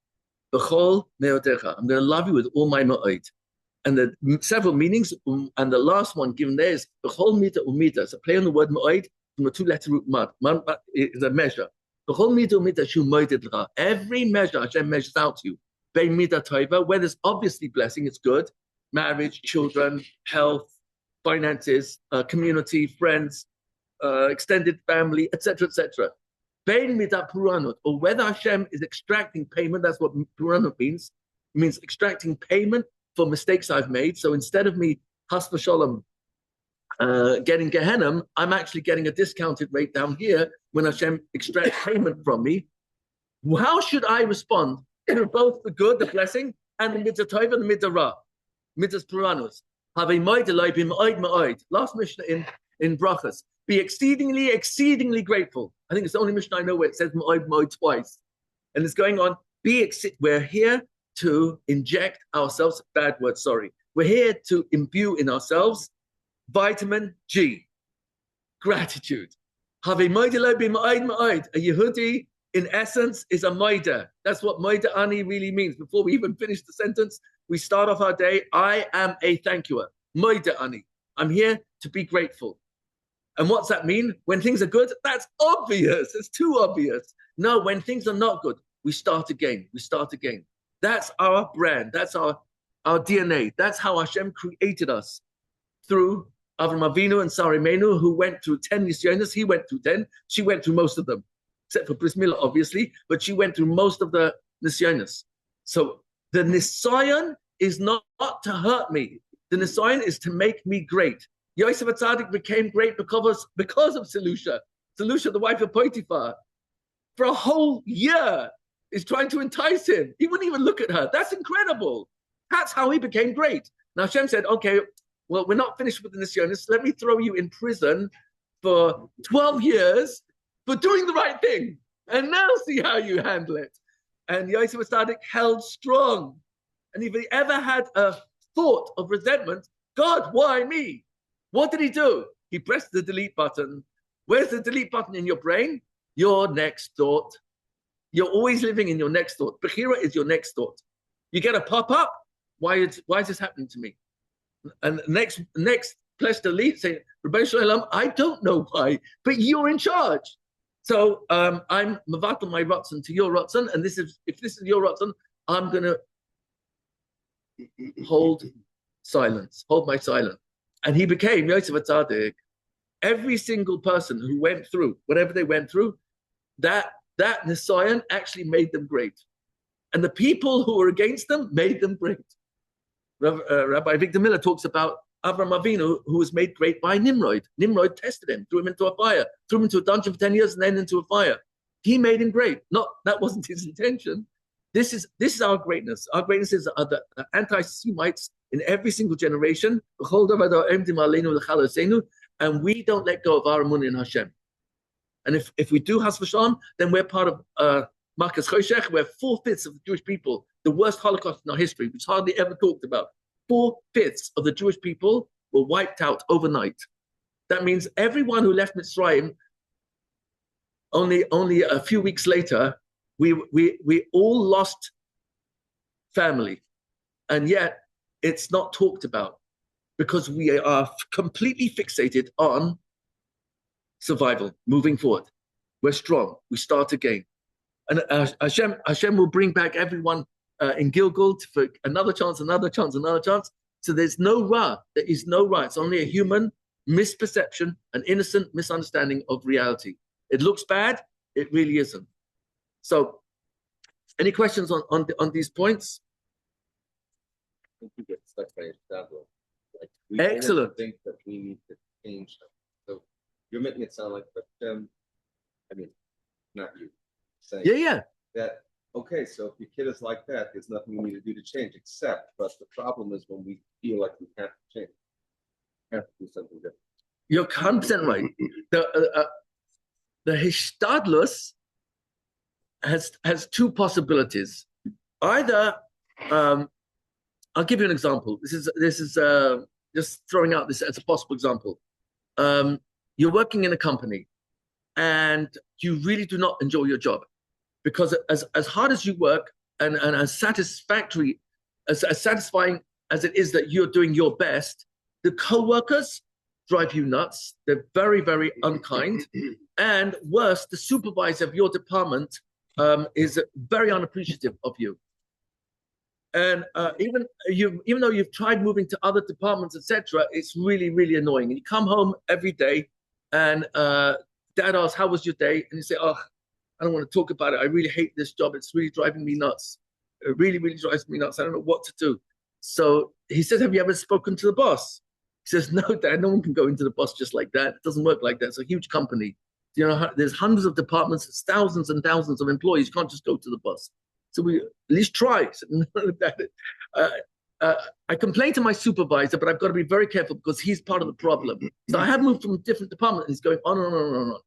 B'chol me'odecha. I'm going to love you with all my ma'od. And the several meanings, and the last one given there is b'chol mita umita. It's a play on the word ma'od from a two-letter root mad. Man is a measure. B'chol mita umita shu moeded l'cha. Every measure Hashem measures out to you. Bein mita tova, where there's obviously blessing, it's good. Marriage, children, health, finances, community, friends, extended family, etc., etc. Bein mita puranot, or whether Hashem is extracting payment. That's what puranot means. It means extracting payment for mistakes I've made. So instead of me, has v'sholom, getting Gehenna, I'm actually getting a discounted rate down here when Hashem extracts payment from me. How should I respond to both the good, the blessing, and the mitzvah tov and the mitzvah ra, mitzvahs puranus? Have a ma'id bim ma'id. Last Mishnah in brachas. Be exceedingly, exceedingly grateful. I think it's the only Mishnah I know where it says ma'id twice, and it's going on. We're here to inject ourselves. Bad word, sorry. We're here to imbue in ourselves vitamin G, gratitude. Have a ma'id bim ma'id. A Yehudi, in essence, is a maida. That's what maida ani really means. Before we even finish the sentence, we start off our day. I am a thank youer. Maida ani. I'm here to be grateful. And what's that mean? When things are good, that's obvious. It's too obvious. No, when things are not good, we start again. We start again. That's our brand. That's our DNA. That's how Hashem created us. Through Avram Avinu and Sarah Imenu, who went through 10 nisyonos. He went through 10. She went through most of them, except for Bris Milah, obviously, but she went through most of the nisyonos. So the nisayon is not to hurt me. The nisayon is to make me great. Yosef HaTzadik became great because of Selusha. Selusha, the wife of Potiphar, for a whole year is trying to entice him. He wouldn't even look at her. That's incredible. That's how he became great. Now Hashem said, okay, well, we're not finished with the nisyonos. Let me throw you in prison for 12 years for doing the right thing. And now see how you handle it. And Yosef HaTzadik held strong. And if he ever had a thought of resentment, God, why me? What did he do? He pressed the delete button. Where's the delete button in your brain? Your next thought. You're always living in your next thought. Bechira is your next thought. You get a pop-up. Why is this happening to me? And next press delete, say, Rabbi Shalom, I don't know why, but you're in charge. So I'm mavatal my rotzen to your rotzen, and if this is your rotzen, I'm gonna hold my silence. And he became Yosef HaTzadik. Every single person who went through whatever they went through, that nisayon actually made them great, and the people who were against them made them great. Rabbi Victor Miller talks about Avram Avinu, who was made great by Nimrod. Nimrod tested him, threw him into a fire, threw him into a dungeon for 10 years, and then into a fire. He made him great. That wasn't his intention. This is our greatness. Our greatness is the anti-Semites in every single generation. And we don't let go of our emunah in Hashem. And if we do Has v'Shalom, then we're part of Marcus Choshech. We're 4/5 of the Jewish people, the worst Holocaust in our history, which is hardly ever talked about. 4/5 of the Jewish people were wiped out overnight. That means everyone who left Mitzrayim, only a few weeks later, we all lost family. And yet it's not talked about because we are completely fixated on survival, moving forward. We're strong. We start again. And Hashem will bring back everyone in Gilgal for another chance, another chance, another chance. So there's no ra. There is no ra. It's only a human misperception, an innocent misunderstanding of reality. It looks bad. It really isn't. So any questions on these points? I think we get stuck by a shadow. Like Excellent. Think that we need to change something. So you're making it sound like, but I mean, not you. Saying Yeah. that, okay, so if your kid is like that, there's nothing we need to do to change, but the problem is when we feel like we have to change. We have to do something different. You're 100% right. The hishtadlus has two possibilities. Either, I'll give you an example. This is just throwing out this as a possible example. You're working in a company and you really do not enjoy your job, because as hard as you work and as satisfactory, as satisfying as it is that you're doing your best, the co-workers drive you nuts. They're very, very unkind. And worse, the supervisor of your department is very unappreciative of you. And even though you've tried moving to other departments, etc., it's really, really annoying. And you come home every day and dad asks, how was your day? And you say, oh, I don't want to talk about it. I really hate this job. It's really driving me nuts. It really, really drives me nuts. I don't know what to do. So he says, have you ever spoken to the boss? He says, no, Dad, no one can go into the boss just like that. It doesn't work like that. It's a huge company. You know, there's hundreds of departments, there's thousands and thousands of employees. You can't just go to the boss. So we at least try. I complain to my supervisor, but I've got to be very careful because he's part of the problem. So I have moved from a different department, and he's going on and on and on and on.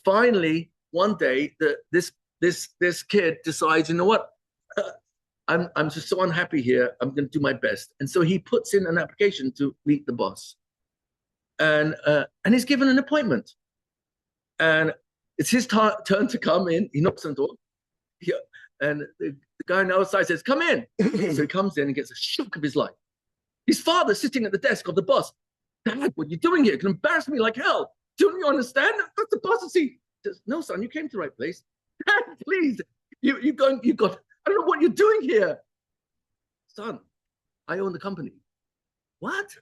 Finally, one day, this kid decides, you know what? I'm just so unhappy here. I'm going to do my best, and so he puts in an application to meet the boss, and he's given an appointment, and it's his turn to come in. He knocks on the door, and the guy on the outside says, "Come in." So he comes in and gets a shock of his life. His father sitting at the desk of the boss. Dad, what are you doing here? You can embarrass me like hell. Don't you understand? That's the boss. He says, "No, son, you came to the right place. Dad, please, you got. I don't know what you're doing here, son. I own the company." What?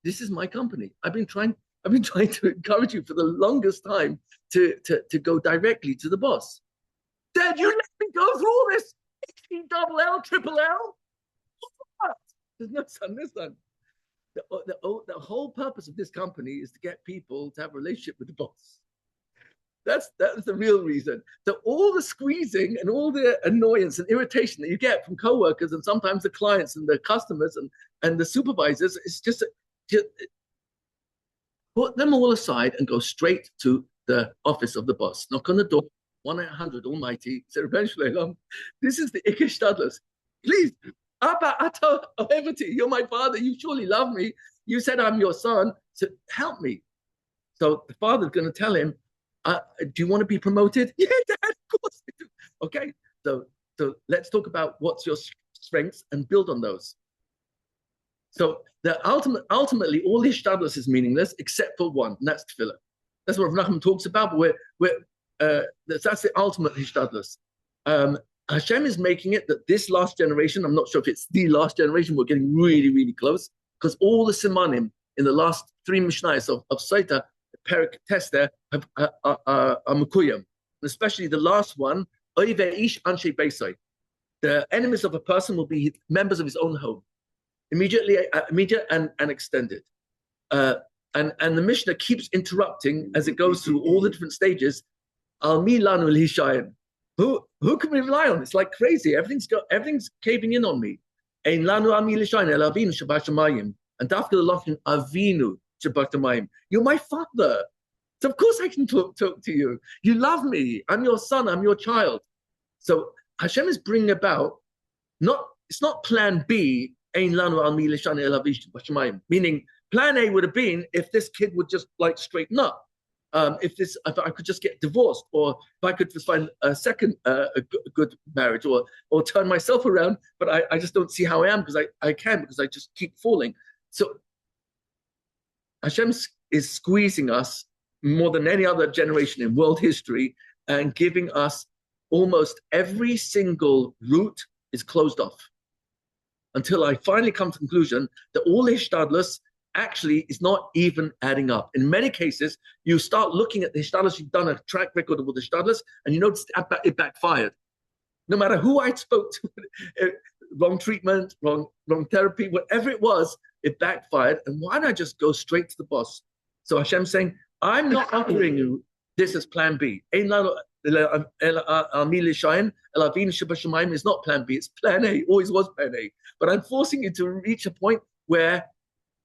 This is my company. I've been trying to encourage you for the longest time to go directly to the boss. Dad, you let me go through all this double L, triple L? What? No, son, listen. The whole purpose of this company is to get people to have a relationship with the boss. That's the real reason. So all the squeezing and all the annoyance and irritation that you get from coworkers and sometimes the clients and the customers and the supervisors, it's just put them all aside and go straight to the office of the boss. Knock on the door, 1-800 Almighty, say, this is the Ikke Stadlers. Please, Abba Ata Evati, you're my father, you surely love me. You said I'm your son, so help me. So the father's going to tell him, do you want to be promoted? Yeah, Dad, of course I do. Okay, so let's talk about what's your strengths and build on those. So ultimately, all his shtadlus is meaningless except for one, and that's tefillah. That's what Rav Nachman talks about, but that's the ultimate hishtadlus. Hashem is making it that this last generation, I'm not sure if it's the last generation, we're getting really, really close, because all the simanim in the last 3 mishnayos of Saita, Perik test there, are mukuyam. And especially the last one, Oiveish Anshe Beisai. The enemies of a person will be members of his own home, immediate and extended. And the Mishnah keeps interrupting as it goes through all the different stages. Al mi lanu l'hishayin. Who can we rely on? It's like crazy. Everything's caving in on me. Ein lanu al mi l'hishayin el avinu shabashamayim. And dafka l'lochin avinu shabashamayim. You're my father. So of course I can talk to you. You love me. I'm your son. I'm your child. So Hashem is bringing about, it's not plan B, ein lanu al mi l'hishayin el avinu shabashamayim. Meaning plan A would have been if this kid would just like straighten up. If I could just get divorced, or if I could just find a second a good marriage, or turn myself around, but I just don't see how I am because I can, because I just keep falling. So Hashem is squeezing us more than any other generation in world history and giving us almost every single route is closed off until I finally come to the conclusion that all hishtadlus actually is not even adding up. In many cases, you start looking at the hishtadlus, you've done a track record of all the hishtadlus, and you notice it backfired. No matter who I spoke to, wrong treatment, wrong therapy, whatever it was, it backfired. And why don't I just go straight to the boss? So Hashem's saying, I'm not offering you this as plan B. Is not plan B, it's plan A, always was plan A. But I'm forcing you to reach a point where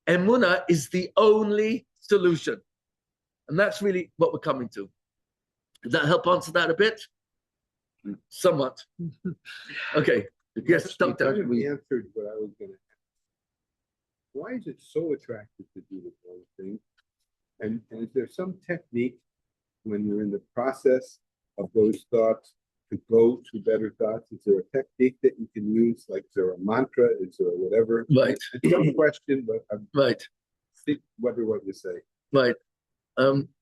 Emunah is the only solution. And that's really what we're coming to. Does that help answer that a bit? Somewhat. Okay. Yes, Doctor. We answered what I was going to ask. Why is it so attractive to do the wrong thing? And is there some technique when you're in the process of those thoughts to go to better thoughts? Is there a technique that you can use? Like, is there a mantra? Is there whatever? Right. It's a question, but I'm right. Think what you say. Right.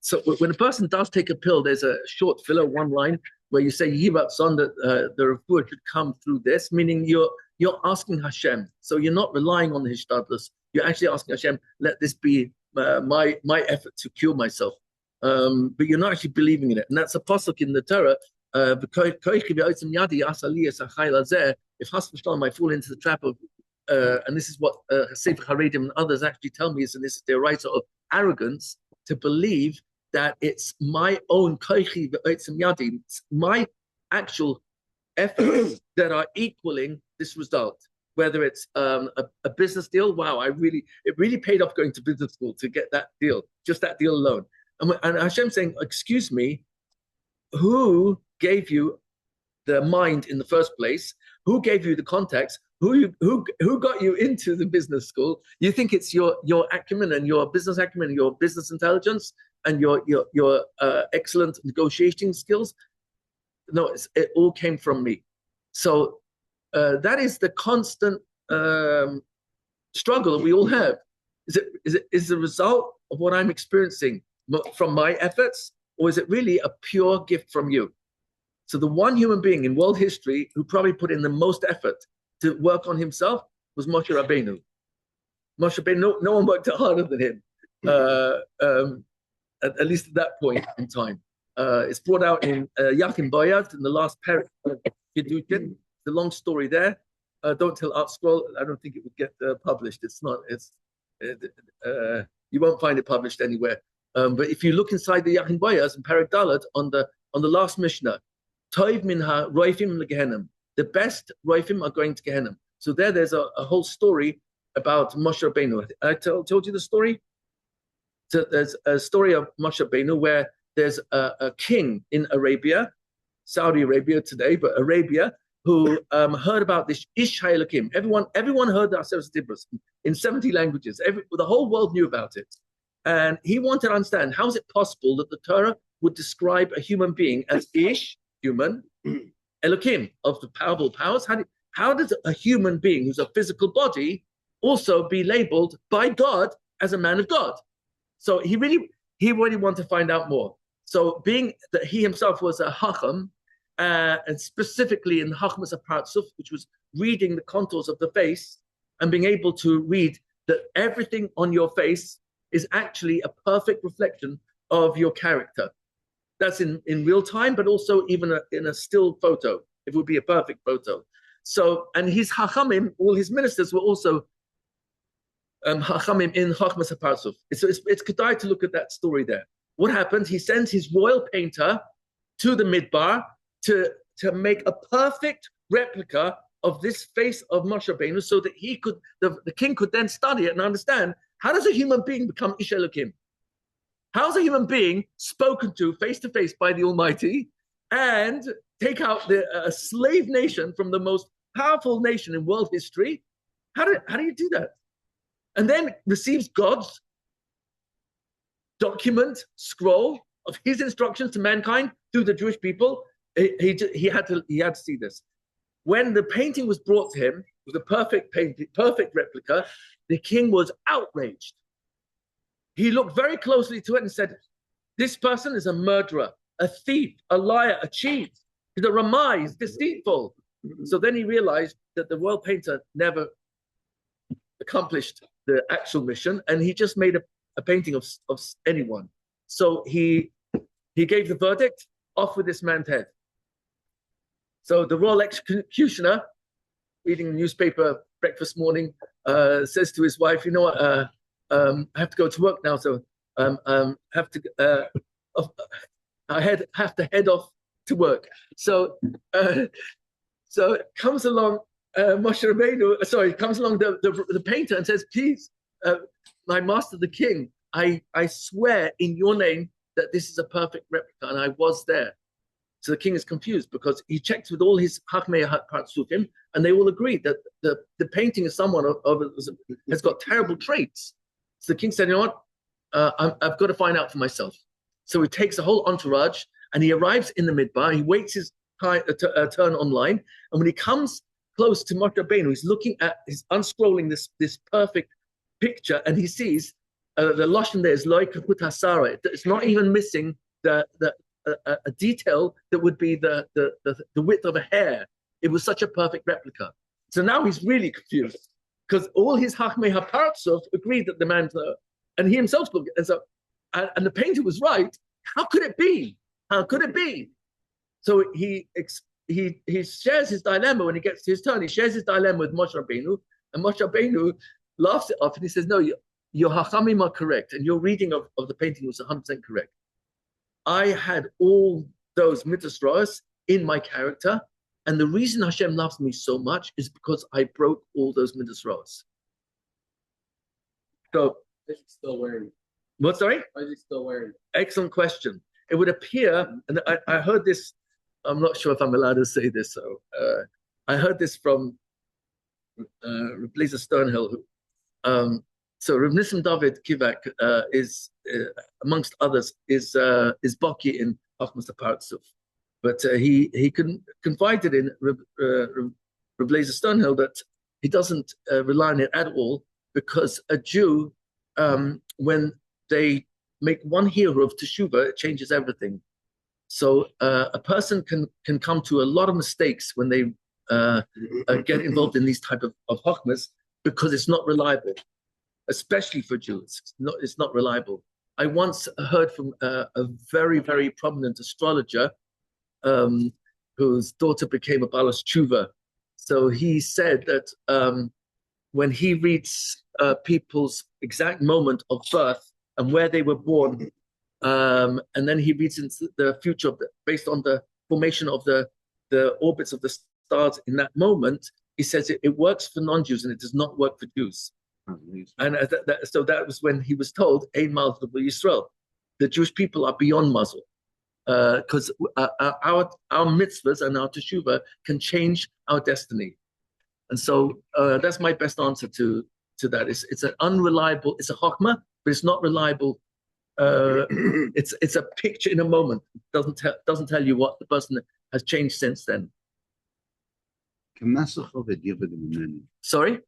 So when a person does take a pill, there's a short filler, one line, where you say Yivat Son, that the refuah should come through this, meaning you're asking Hashem. So you're not relying on the hishtadlus. You're actually asking Hashem, let this be my effort to cure myself. But you're not actually believing in it. And that's a pasuk in the Torah. If Hashem I fall into the trap of, and this is what Sefer Haredim and others actually tell me, and this is their right of arrogance, to believe that it's my own koichi ve'otzim yadi, my actual efforts that are equaling this result. Whether it's a business deal, wow, it really paid off going to business school to get that deal, just that deal alone. And Hashem saying, excuse me, who gave you the mind in the first place? Who gave you the context? Who got you into the business school? You think it's your acumen and your business acumen, and your business intelligence, and your excellent negotiating skills? No, it all came from me. So that is the constant struggle that we all have. Is the result of what I'm experiencing from my efforts, or is it really a pure gift from you? So the one human being in world history who probably put in the most effort to work on himself was Moshe Rabbeinu. Moshe Rabbeinu, no one worked harder than him, at least at that point in time. It's brought out in Yakin Bayat in the last parak of Yeduthin. The long story there. Don't tell Art Scroll. I don't think it would get published. It's not. You won't find it published anywhere. But if you look inside the Yakin Bayat and Parak Dalet on the last Mishnah, Toiv minha roifim legehenim. The best roifim are going to Gehenim. So there's a whole story about Moshe Rabbeinu. I told you the story. So there's a story of Moshe Rabbeinu where there's a king in Arabia, Saudi Arabia today, but Arabia, who heard about this Ish HaElokim. Everyone heard the Aseret Dibros in 70 languages. The whole world knew about it. And he wanted to understand, how is it possible that the Torah would describe a human being as Ish, human, Elokim, of the powerful powers? How does a human being who's a physical body also be labeled by God as a man of God? So he really wanted to find out more. So being that he himself was a Hacham, and specifically in Hachmas HaPartzuf, which was reading the contours of the face and being able to read that everything on your face is actually a perfect reflection of your character. That's in real time, but also even in a still photo. It would be a perfect photo. So, and his Hachamim, all his ministers were also Hachamim in Hachmas HaPartzuf. It's kedai to look at that story there. What happened? He sends his royal painter to the Midbar to make a perfect replica of this face of Moshe Rabbeinu, so that the king could then study it and understand, how does a human being become Ish Elokim? How is a human being spoken to face by the Almighty and take out a slave nation from the most powerful nation in world history? How do you do that? And then receives God's document, scroll of his instructions to mankind through the Jewish people. He had to see this. When the painting was brought to him, it was a perfect painting, perfect replica, the king was outraged. He looked very closely to it and said, this person is a murderer, a thief, a liar, a cheat. He's a ramai, he's deceitful. So then he realized that the royal painter never accomplished the actual mission, and he just made a painting of anyone. So he gave the verdict, off with this man's head. So the royal executioner, reading the newspaper breakfast morning, says to his wife, you know what, I have to go to work now, so I have to head off to work. So comes along Moshe Rabbeinu, comes along the painter and says, please, my master the king, I swear in your name that this is a perfect replica, and I was there. So the king is confused because he checked with all his Chachmei HaPartzufim, and they all agreed that the painting is someone has got terrible traits. So the king said, you know what, I've got to find out for myself. So he takes a whole entourage, and he arrives in the Midbar. He waits his turn online, and when he comes close to Moshe Rabbeinu, he's unscrolling this perfect picture, and he sees the lashon there is loy kaput hasara. It's not even missing a detail that would be the width of a hair. It was such a perfect replica. So now he's really confused because all his Chachmei HaPartzuf agreed that the man, and he himself looked, and the painter was right. How could it be? How could it be? So he shares his dilemma when he gets to his turn. He shares his dilemma with Moshe Rabbeinu, and Moshe Rabbeinu laughs it off, and he says, no, your Hachamim are correct, and your reading of the painting was 100% correct. I had all those mitzvahs in my character, and the reason Hashem loves me so much is because I broke all those mitzvahs. So, Is he still wearing? what? Sorry. Why is he still wearing? Excellent question. It would appear, and I heard this. I'm not sure if I'm allowed to say this. So I heard this from Blazer Sternhill. So Rav Nissim David Kivak is, amongst others, is Baki in Achmas Parsuf, but he confided in Rav Blazer Sternhill that he doesn't rely on it at all, because a Jew, when they make one hero of teshuvah, it changes everything. So a person can come to a lot of mistakes when they get involved in these type of chachmas, because it's not reliable, especially for Jews. It's not reliable. I once heard from a very, very prominent astrologer whose daughter became a Balas Tshuva. So he said that when he reads people's exact moment of birth and where they were born, and then he reads into the future based on the formation of the orbits of the stars in that moment, he says it works for non-Jews and it does not work for Jews. And so that was when he was told, Ein Malchut Yisrael, the Jewish people are beyond muzzle, because our mitzvahs and our teshuvah can change our destiny. And so that's my best answer to that. It's an unreliable, it's a chokmah, but it's not reliable. It's a picture in a moment. It doesn't tell you what the person has changed since then. Sorry?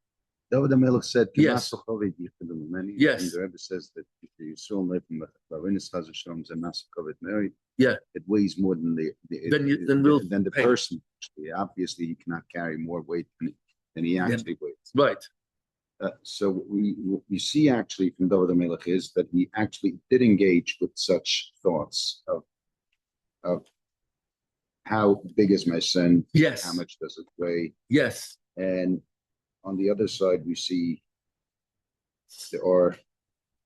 David HaMelech said, Yes. Yes. And the Rebbe says that if you saw him from Lavinis Chazashom Zanasakovet Mary, Yeah. it weighs more than the pay. person. Actually, obviously, he cannot carry more weight than he actually weighs. Right. So we see actually from David HaMelech is that he actually did engage with such thoughts of how big is my sin? Yes. How much does it weigh? Yes. And on the other side, we see there are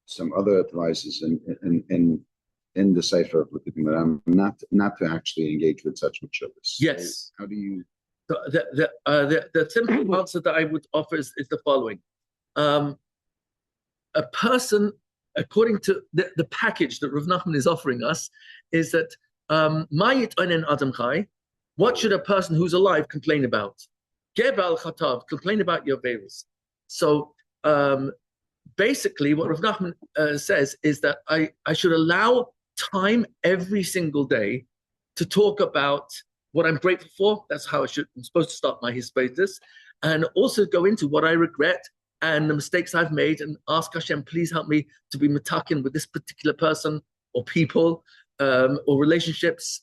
some other advices in the Sefer of Likutei not to actually engage with such matchuras. Yes. So how do you? The simple answer that I would offer is the following. A person, according to the package that Rav Nachman is offering us, is that Mayit Oinen Adam Chai, what should a person who's alive complain about? Gebal Chatav, complain about your virus. So basically what Rav Nachman says is that I should allow time every single day to talk about what I'm grateful for. That's how I'm supposed to start my hispatus, and also go into what I regret and the mistakes I've made, and ask Hashem, please help me to be metakin with this particular person or people or relationships.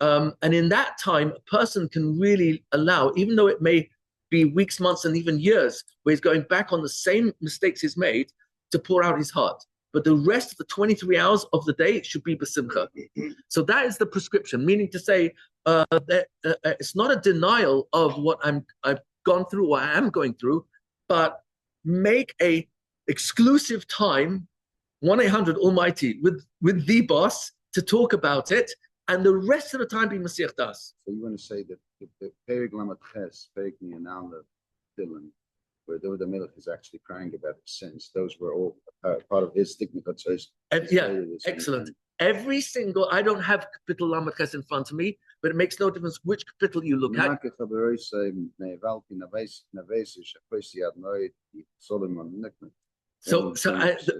And in that time, a person can really allow, even though it may be weeks, months, and even years, where he's going back on the same mistakes he's made, to pour out his heart. But the rest of the 23 hours of the day should be b'simcha. So that is the prescription, meaning to say that it's not a denial of what I've gone through or I am going through, but make a exclusive time, 1-800 Almighty, with the boss to talk about it, and the rest of the time be Mashiach Das. So you want to say that the Perik Lamed Ches, Perik Tinyana, Dylan, where David HaMelech is actually crying about his sins, those were all part of his Tiknikot. Yeah, excellent. Every single, I don't have Kapitel Lamed Ches in front of me, but it makes no difference which Kapitel you look at. So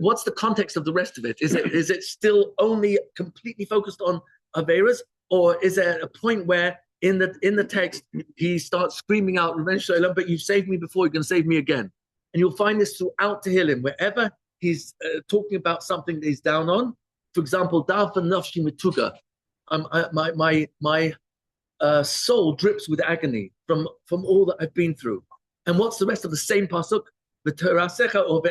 what's the context of the rest of it? Is it still only completely focused on Averas, or is there a point where in the text he starts screaming out, "Revenge Shalom, but you've saved me before, you're going to save me again"? And you'll find this throughout Tehillim, wherever he's talking about something that he's down on. For example, Da'af nafshi mituga, my soul drips with agony from all that I've been through. And what's the rest of the same pasuk? V'terasecha or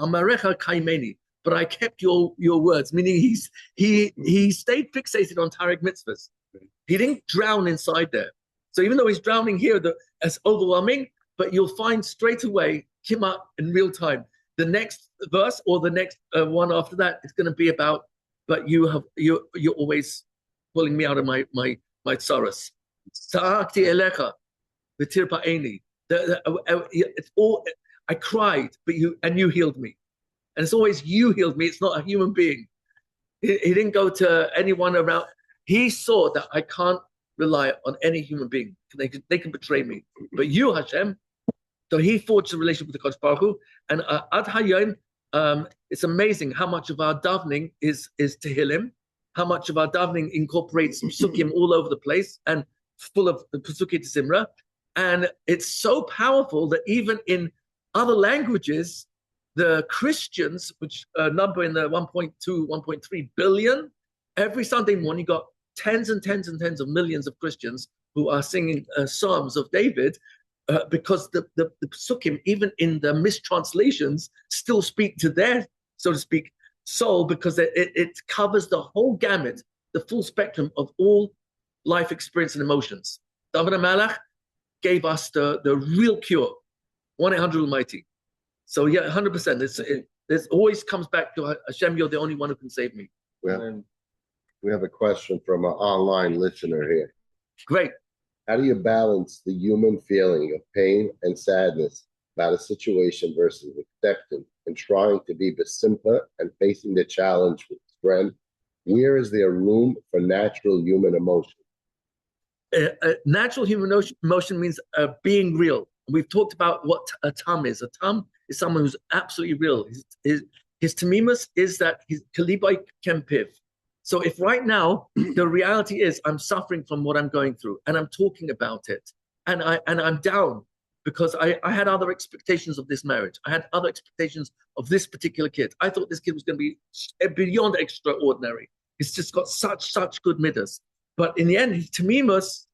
amarecha kaimeni. But I kept your words, meaning he stayed fixated on Tarek mitzvahs. He didn't drown inside there. So even though he's drowning here as overwhelming, but you'll find straight away, Kima, in real time, the next verse or the next one after that is going to be about but you're always pulling me out of my tsaras. Sa'akti elecha v'tir pa'eni. It's all. I cried, but you healed me, and it's always you healed me. It's not a human being. He didn't go to anyone around. He saw that I can't rely on any human being. They can betray me, but you, Hashem. So he forged a relationship with the Kodesh Baruch Hu, and Ad Hayom, it's amazing how much of our davening is Tehillim, how much of our davening incorporates Psukim all over the place and full of the Psukim Zimra, and it's so powerful that even in other languages, the Christians, which number in the 1.2, 1.3 billion, every Sunday morning you got tens and tens and tens of millions of Christians who are singing Psalms of David. Because the psukim, even in the mistranslations, still speak to their, so to speak, soul, because it covers the whole gamut, the full spectrum of all life experience and emotions. David HaMelech gave us the real cure, 1-800 Almighty. So yeah, 100%. It always comes back to Hashem, you're the only one who can save me. Well, we have a question from an online listener here. Great. How do you balance the human feeling of pain and sadness about a situation versus accepting and trying to be besimcha and facing the challenge with strength? Where is there room for natural human emotion? Natural human emotion means being real. We've talked about what a tam is. A tam is someone who's absolutely real. His tamimus is that he's kalibai kempiv. So if right now the reality is I'm suffering from what I'm going through and I'm talking about it and I'm down because I had other expectations of this marriage. I had other expectations of this particular kid. I thought this kid was going to be beyond extraordinary. He's just got such good midas. But in the end, his tamimus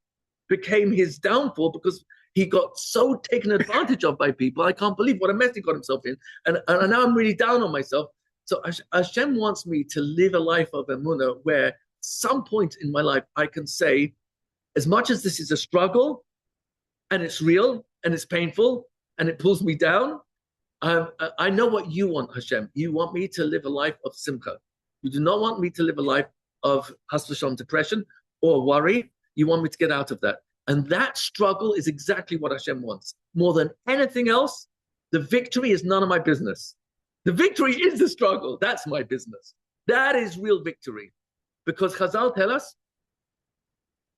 became his downfall because he got so taken advantage of by people. I can't believe what a mess he got himself in. And now I'm really down on myself. So Hashem wants me to live a life of emunah where at some point in my life I can say, as much as this is a struggle and it's real and it's painful and it pulls me down, I know what you want, Hashem. You want me to live a life of simcha. You do not want me to live a life of chas v'shalom depression or worry. You want me to get out of that. And that struggle is exactly what Hashem wants. More than anything else, the victory is none of my business. The victory is the struggle. That's my business. That is real victory. Because Chazal tell us,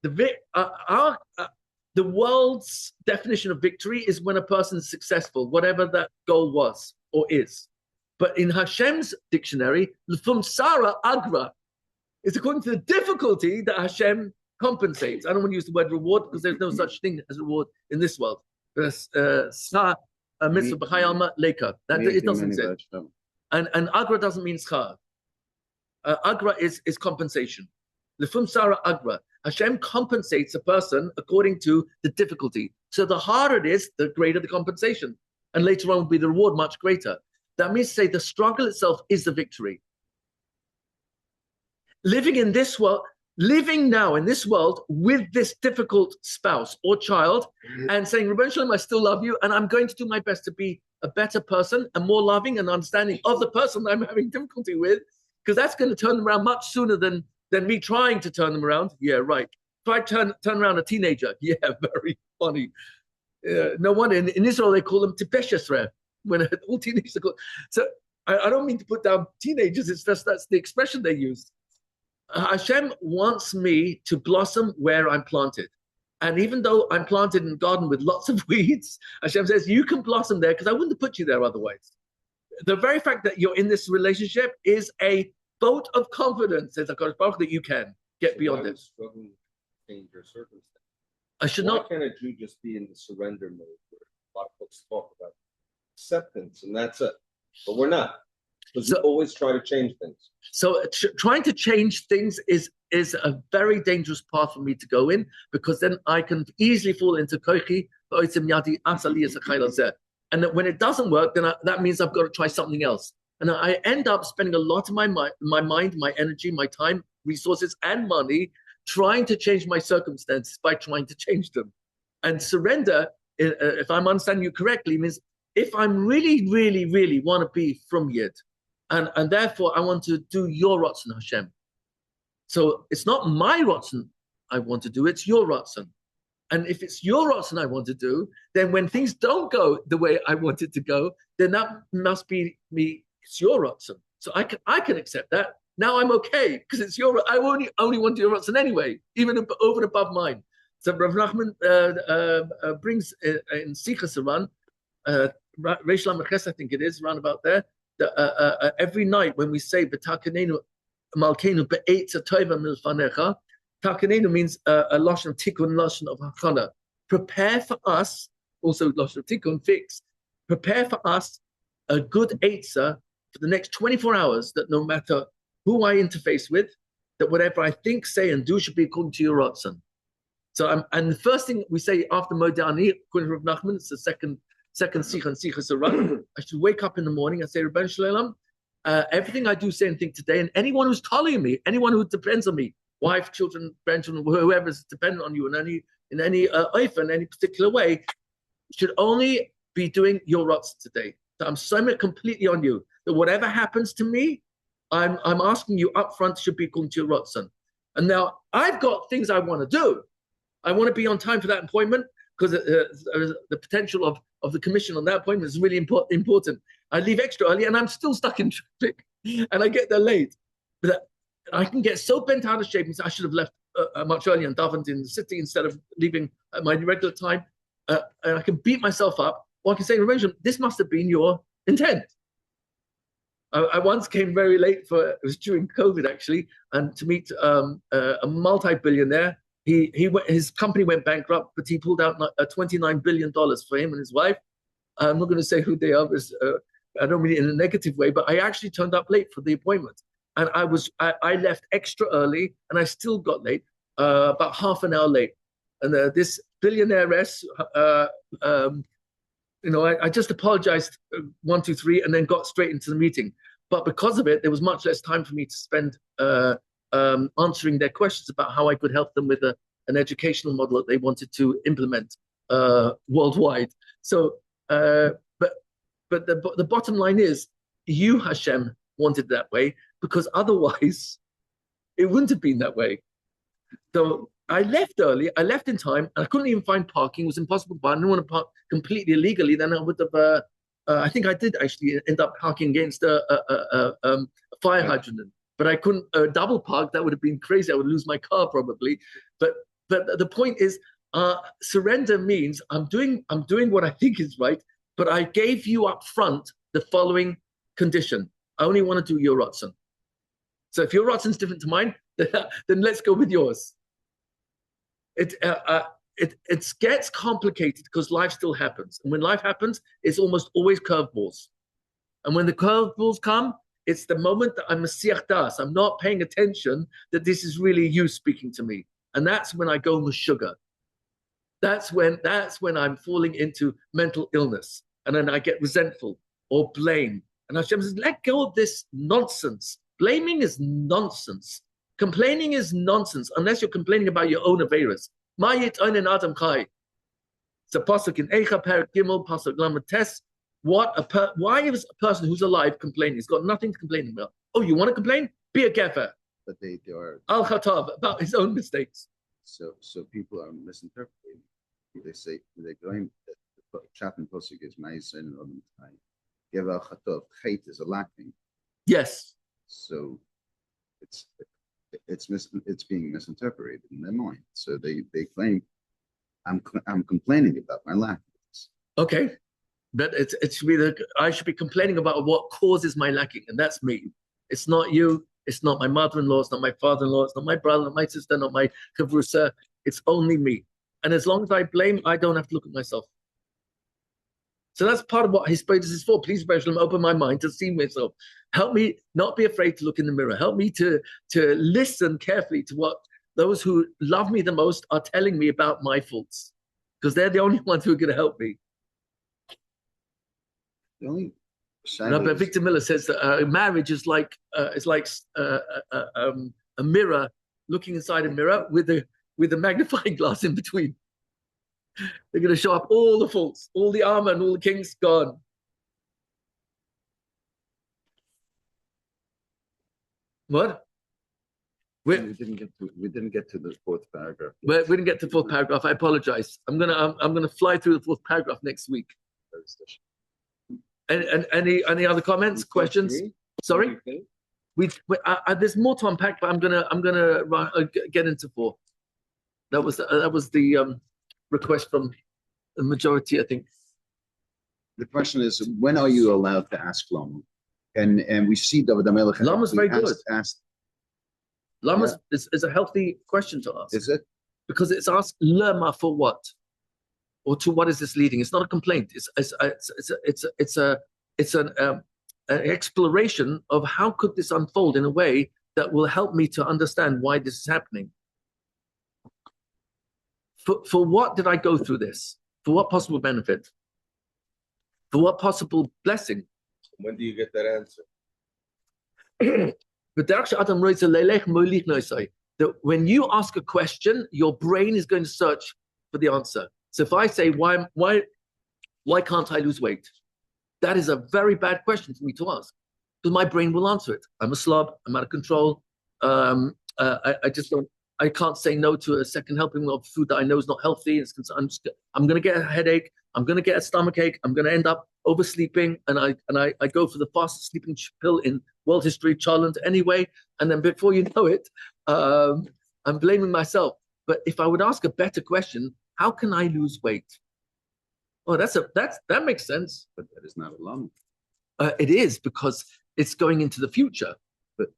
the world's definition of victory is when a person is successful, whatever that goal was or is. But in Hashem's dictionary, l'fum sara agra is according to the difficulty that Hashem compensates. I don't want to use the word reward because there's no such thing as reward in this world. Mitzvah b'chayalma leka. That it doesn't exist. And agra doesn't mean schar. Agra is compensation. L'fum sara agra. Hashem compensates a person according to the difficulty. So the harder it is, the greater the compensation. And later on will be the reward much greater. That means to say the struggle itself is the victory. Living in this world, living now in this world with this difficult spouse or child and saying, Rebbeinu Shalom, I still love you and I'm going to do my best to be a better person and more loving and understanding of the person I'm having difficulty with, because that's going to turn them around much sooner than me trying to turn them around. Yeah, right. Try to turn around a teenager. Yeah, very funny. No wonder in Israel they call them tipesh Yisrael, when all teenagers are called. So I don't mean to put down teenagers, it's just that's the expression they use. Hashem wants me to blossom where I'm planted. And even though I'm planted in a garden with lots of weeds, Hashem says, you can blossom there because I wouldn't have put you there otherwise. The very fact that you're in this relationship is a vote of confidence, says HaKadosh Baruch Hu, that you can get beyond it. Struggling to change your circumstance. I should Why not. can't a Jew just be in the surrender mode where a lot of folks talk about acceptance and that's it? But we're not. Because we always try to change things. So trying to change things is a very dangerous path for me to go in, because then I can easily fall into kochi, and when it doesn't work, then that means I've got to try something else. And I end up spending a lot of my mind, my energy, my time, resources, and money trying to change my circumstances by trying to change them. And surrender, if I'm understanding you correctly, means if I'm really, really, really want to be from Yid, and therefore I want to do your Ratzon, Hashem. So it's not my Ratzon I want to do, it's your Ratzon. And if it's your Ratzon I want to do, then when things don't go the way I want it to go, then that must be me, it's your Ratzon. So I can accept that. Now I'm okay, because it's your, I only want your Ratzon anyway, even over and above mine. So Rav Nachman brings in Sichas Aran, Reish Lamed Ches, I think it is, around about there, every night when we say B'takanenu Malkeinu Be'etz Tova Milfanecha, Takanenu means a lashon of tikkun, lashon of hachana. Prepare for us, also lashon of tikkun, fix. Prepare for us a good eitzah for the next 24 hours, that no matter who I interface with, that whatever I think, say, and do should be according to your ratzon. So, and the first thing we say after Modani, according to Rav Nachman, it's the second sikha and sikha sarah. I should wake up in the morning and say, Rebbeinu Shalom, everything I do, say, and think today, and anyone who's following me, anyone who depends on me, wife, children, grandchildren, whoever's dependent on you in any in any particular way, should only be doing your ratzon today. So I'm summing completely on you, that whatever happens to me, I'm asking you up front should be according to your ratzon. And now I've got things I want to do. I want to be on time for that appointment, because the potential of the commission on that appointment is really important. I leave extra early and I'm still stuck in traffic and I get there late. But I can get so bent out of shape and say I should have left much earlier and davened in the city instead of leaving at my regular time. And I can beat myself up, or I can say, this must have been your intent. I once came very late it was during COVID actually, and to meet a multi-billionaire. His company went bankrupt, but he pulled out $29 billion for him and his wife. I'm not going to say who they are, because I don't mean it in a negative way, but I actually turned up late for the appointment. And I left extra early, and I still got late, about half an hour late. And this billionairess, I just apologized 1, 2, 3, and then got straight into the meeting. But because of it, there was much less time for me to spend answering their questions about how I could help them with an educational model that they wanted to implement worldwide. So, but the bottom line is, you, Hashem, wanted that way, because otherwise it wouldn't have been that way. So I left early, I left in time, and I couldn't even find parking. It was impossible to park. I didn't want to park completely illegally. Then I would have, I think I did actually end up parking against a fire hydrant. But I couldn't double park. That would have been crazy. I would lose my car probably. But the point is, surrender means I'm doing what I think is right, but I gave you up front the following condition. I only want to do your ratzon. So if your ratzon is different to mine, then let's go with yours. It gets complicated because life still happens. And when life happens, it's almost always curveballs. And when the curveballs come, it's the moment that I'm a siach das. I'm not paying attention that this is really you speaking to me. And that's when I go sugar. That's when I'm falling into mental illness. And then I get resentful or blame. And Hashem says, let go of this nonsense. Blaming is nonsense. Complaining is nonsense, unless you're complaining about your own averas. Ma'yit oinen adam chai. It's a pasuk in Eicha Perek Gimel, pasuk Lamed Tes. Why is a person who's alive complaining? He's got nothing to complain about. Oh, you want to complain? Be a gefer. But they are Al-Khatab, about his own mistakes. so people are misinterpreting. They claim that the chat and posuk is ma'is and adam chai. Give al chatov. Chait is a lacking. Yes. So it's being misinterpreted in their mind. So they claim I'm complaining about my lack. Okay. But it's really, I should be complaining about what causes my lacking, and that's me. It's not you. It's not my mother-in-law. It's not my father-in-law. It's not my brother, not my sister, not my kavrusa. It's only me. And as long as I blame, I don't have to look at myself. So that's part of what his practice is for. Please, Bereshlam, open my mind to see myself. Help me not be afraid to look in the mirror. Help me to listen carefully to what those who love me the most are telling me about my faults, because they're the only ones who are going to help me. The only Rabbi Victor Miller says that marriage is like a mirror, looking inside a mirror with a magnifying glass in between. They're going to show up all the faults, all the armor and all the kings gone. What? We didn't get to the fourth paragraph. We didn't get to the fourth paragraph. I apologize. I'm gonna fly through the fourth paragraph next week. And any other comments, questions? Sorry, there's more to unpack, but I'm gonna get into four. That was the request from the majority, I think. The question is, when are you allowed to ask Lama? And we see David HaMelech. Lama's very good. Asked, Lama's is a healthy question to ask. is it? Because it's asked Lama for what, or to what is this leading? It's not a complaint. It's an exploration of how could this unfold in a way that will help me to understand why this is happening. For what did I go through this? For what possible benefit? For what possible blessing? When do you get that answer? That when you ask a question, your brain is going to search for the answer. So if I say, why can't I lose weight? That is a very bad question for me to ask, because my brain will answer it. I'm a slob. I'm out of control. I can't say no to a second helping of food that I know is not healthy. I'm going to get a headache. I'm going to get a stomach ache. I'm going to end up oversleeping, and I go for the fastest sleeping pill in world history, Charland, anyway. And then before you know it, I'm blaming myself. But if I would ask a better question, how can I lose weight? Oh, that makes sense. But that is not a Lama. It is, because it's going into the future. But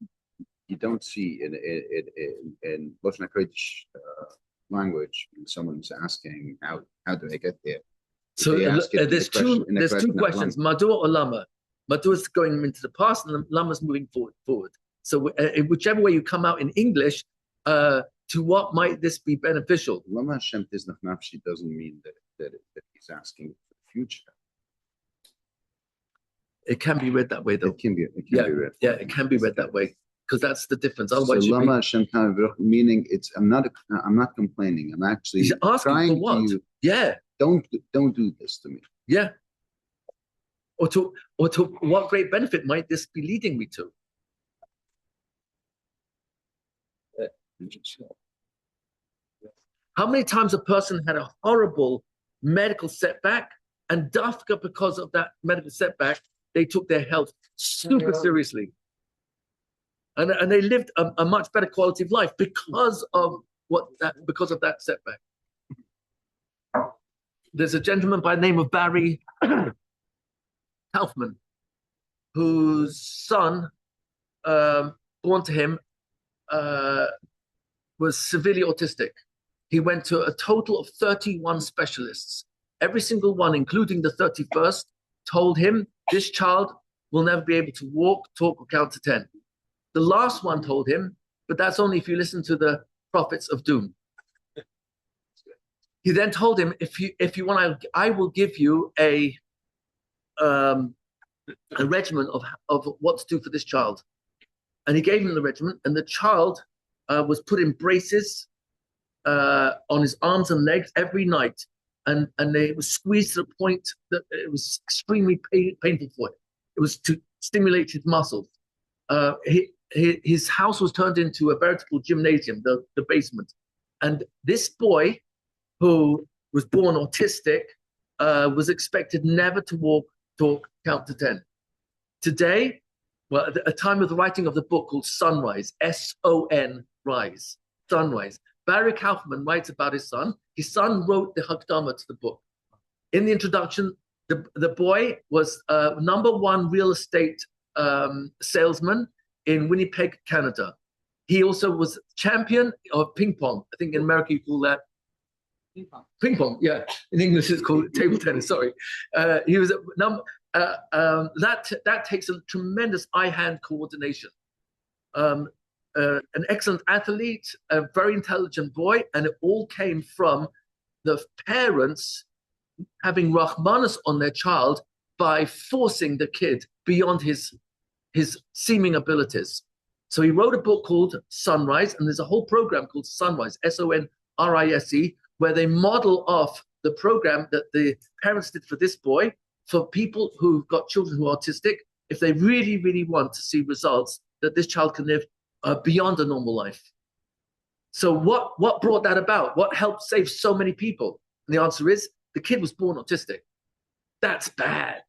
you don't see in Lashon HaKodesh language when someone's asking how do I get there. So there's two questions: Madua or Lama. Madua is going into the past, and the Lama is moving forward. So whichever way you come out in English, to what might this be beneficial? Lama Hashem Tiznach Nafshi doesn't mean that he's asking for the future. It can be read that way, though. It can be read. Yeah, it can be read that way, because that's the difference. Otherwise, so Lama Hashem meaning I'm not complaining. I'm actually he's asking trying for what? to. Yeah. Don't do this to me. Yeah. Or to what great benefit might this be leading me to? How many times a person had a horrible medical setback, and dafka, because of that medical setback, they took their health super seriously, and they lived a much better quality of life because of that setback. There's a gentleman by the name of Barry Kaufman, whose son, born to him, was severely autistic. He went to a total of 31 specialists. Every single one, including the 31st, told him this child will never be able to walk, talk, or count to 10. The last one told him, but that's only if you listen to the prophets of doom. He then told him, if you want, I will give you a regimen of what to do for this child. And he gave him the regimen, and the child was put in braces on his arms and legs every night, and they was squeezed to the point that it was extremely painful for him. It was to stimulate his muscles. His house was turned into a veritable gymnasium, the basement. And this boy, who was born autistic, was expected never to walk, talk, count to 10. Today, well, at the time of the writing of the book called Sunrise, S-O-N, Rise, Sunrise, Barry Kaufman writes about his son. His son wrote the Hakdama to the book. In the introduction, the boy was #1 real estate salesman in Winnipeg, Canada. He also was champion of ping pong. I think in America you call that ping pong. Yeah, in English it's called table tennis. Sorry, he was that takes a tremendous eye-hand coordination. An excellent athlete, a very intelligent boy, and it all came from the parents having Rahmanas on their child by forcing the kid beyond his seeming abilities. So he wrote a book called Sunrise, and there's a whole program called Sunrise, S-O-N-R-I-S-E, where they model off the program that the parents did for this boy, for people who've got children who are autistic, if they really, really want to see results, that this child can live beyond a normal life. So what brought that about? What helped save so many people? And the answer is the kid was born autistic. That's bad.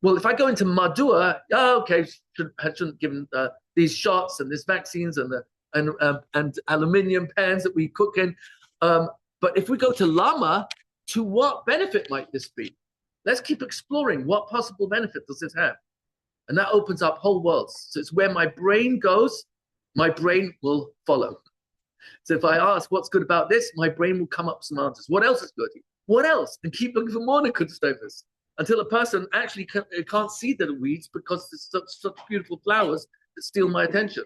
Well, if I go into Madua, okay, shouldn't give him these shots and these vaccines and aluminium pans that we cook in. But if we go to Lama, to what benefit might this be? Let's keep exploring what possible benefit does this have? And that opens up whole worlds. So it's where my brain goes, my brain will follow. So if I ask what's good about this, my brain will come up with some answers. What else is good? What else? And keep looking for more Nikudas until a person actually can't see the weeds because there's such beautiful flowers that steal my attention.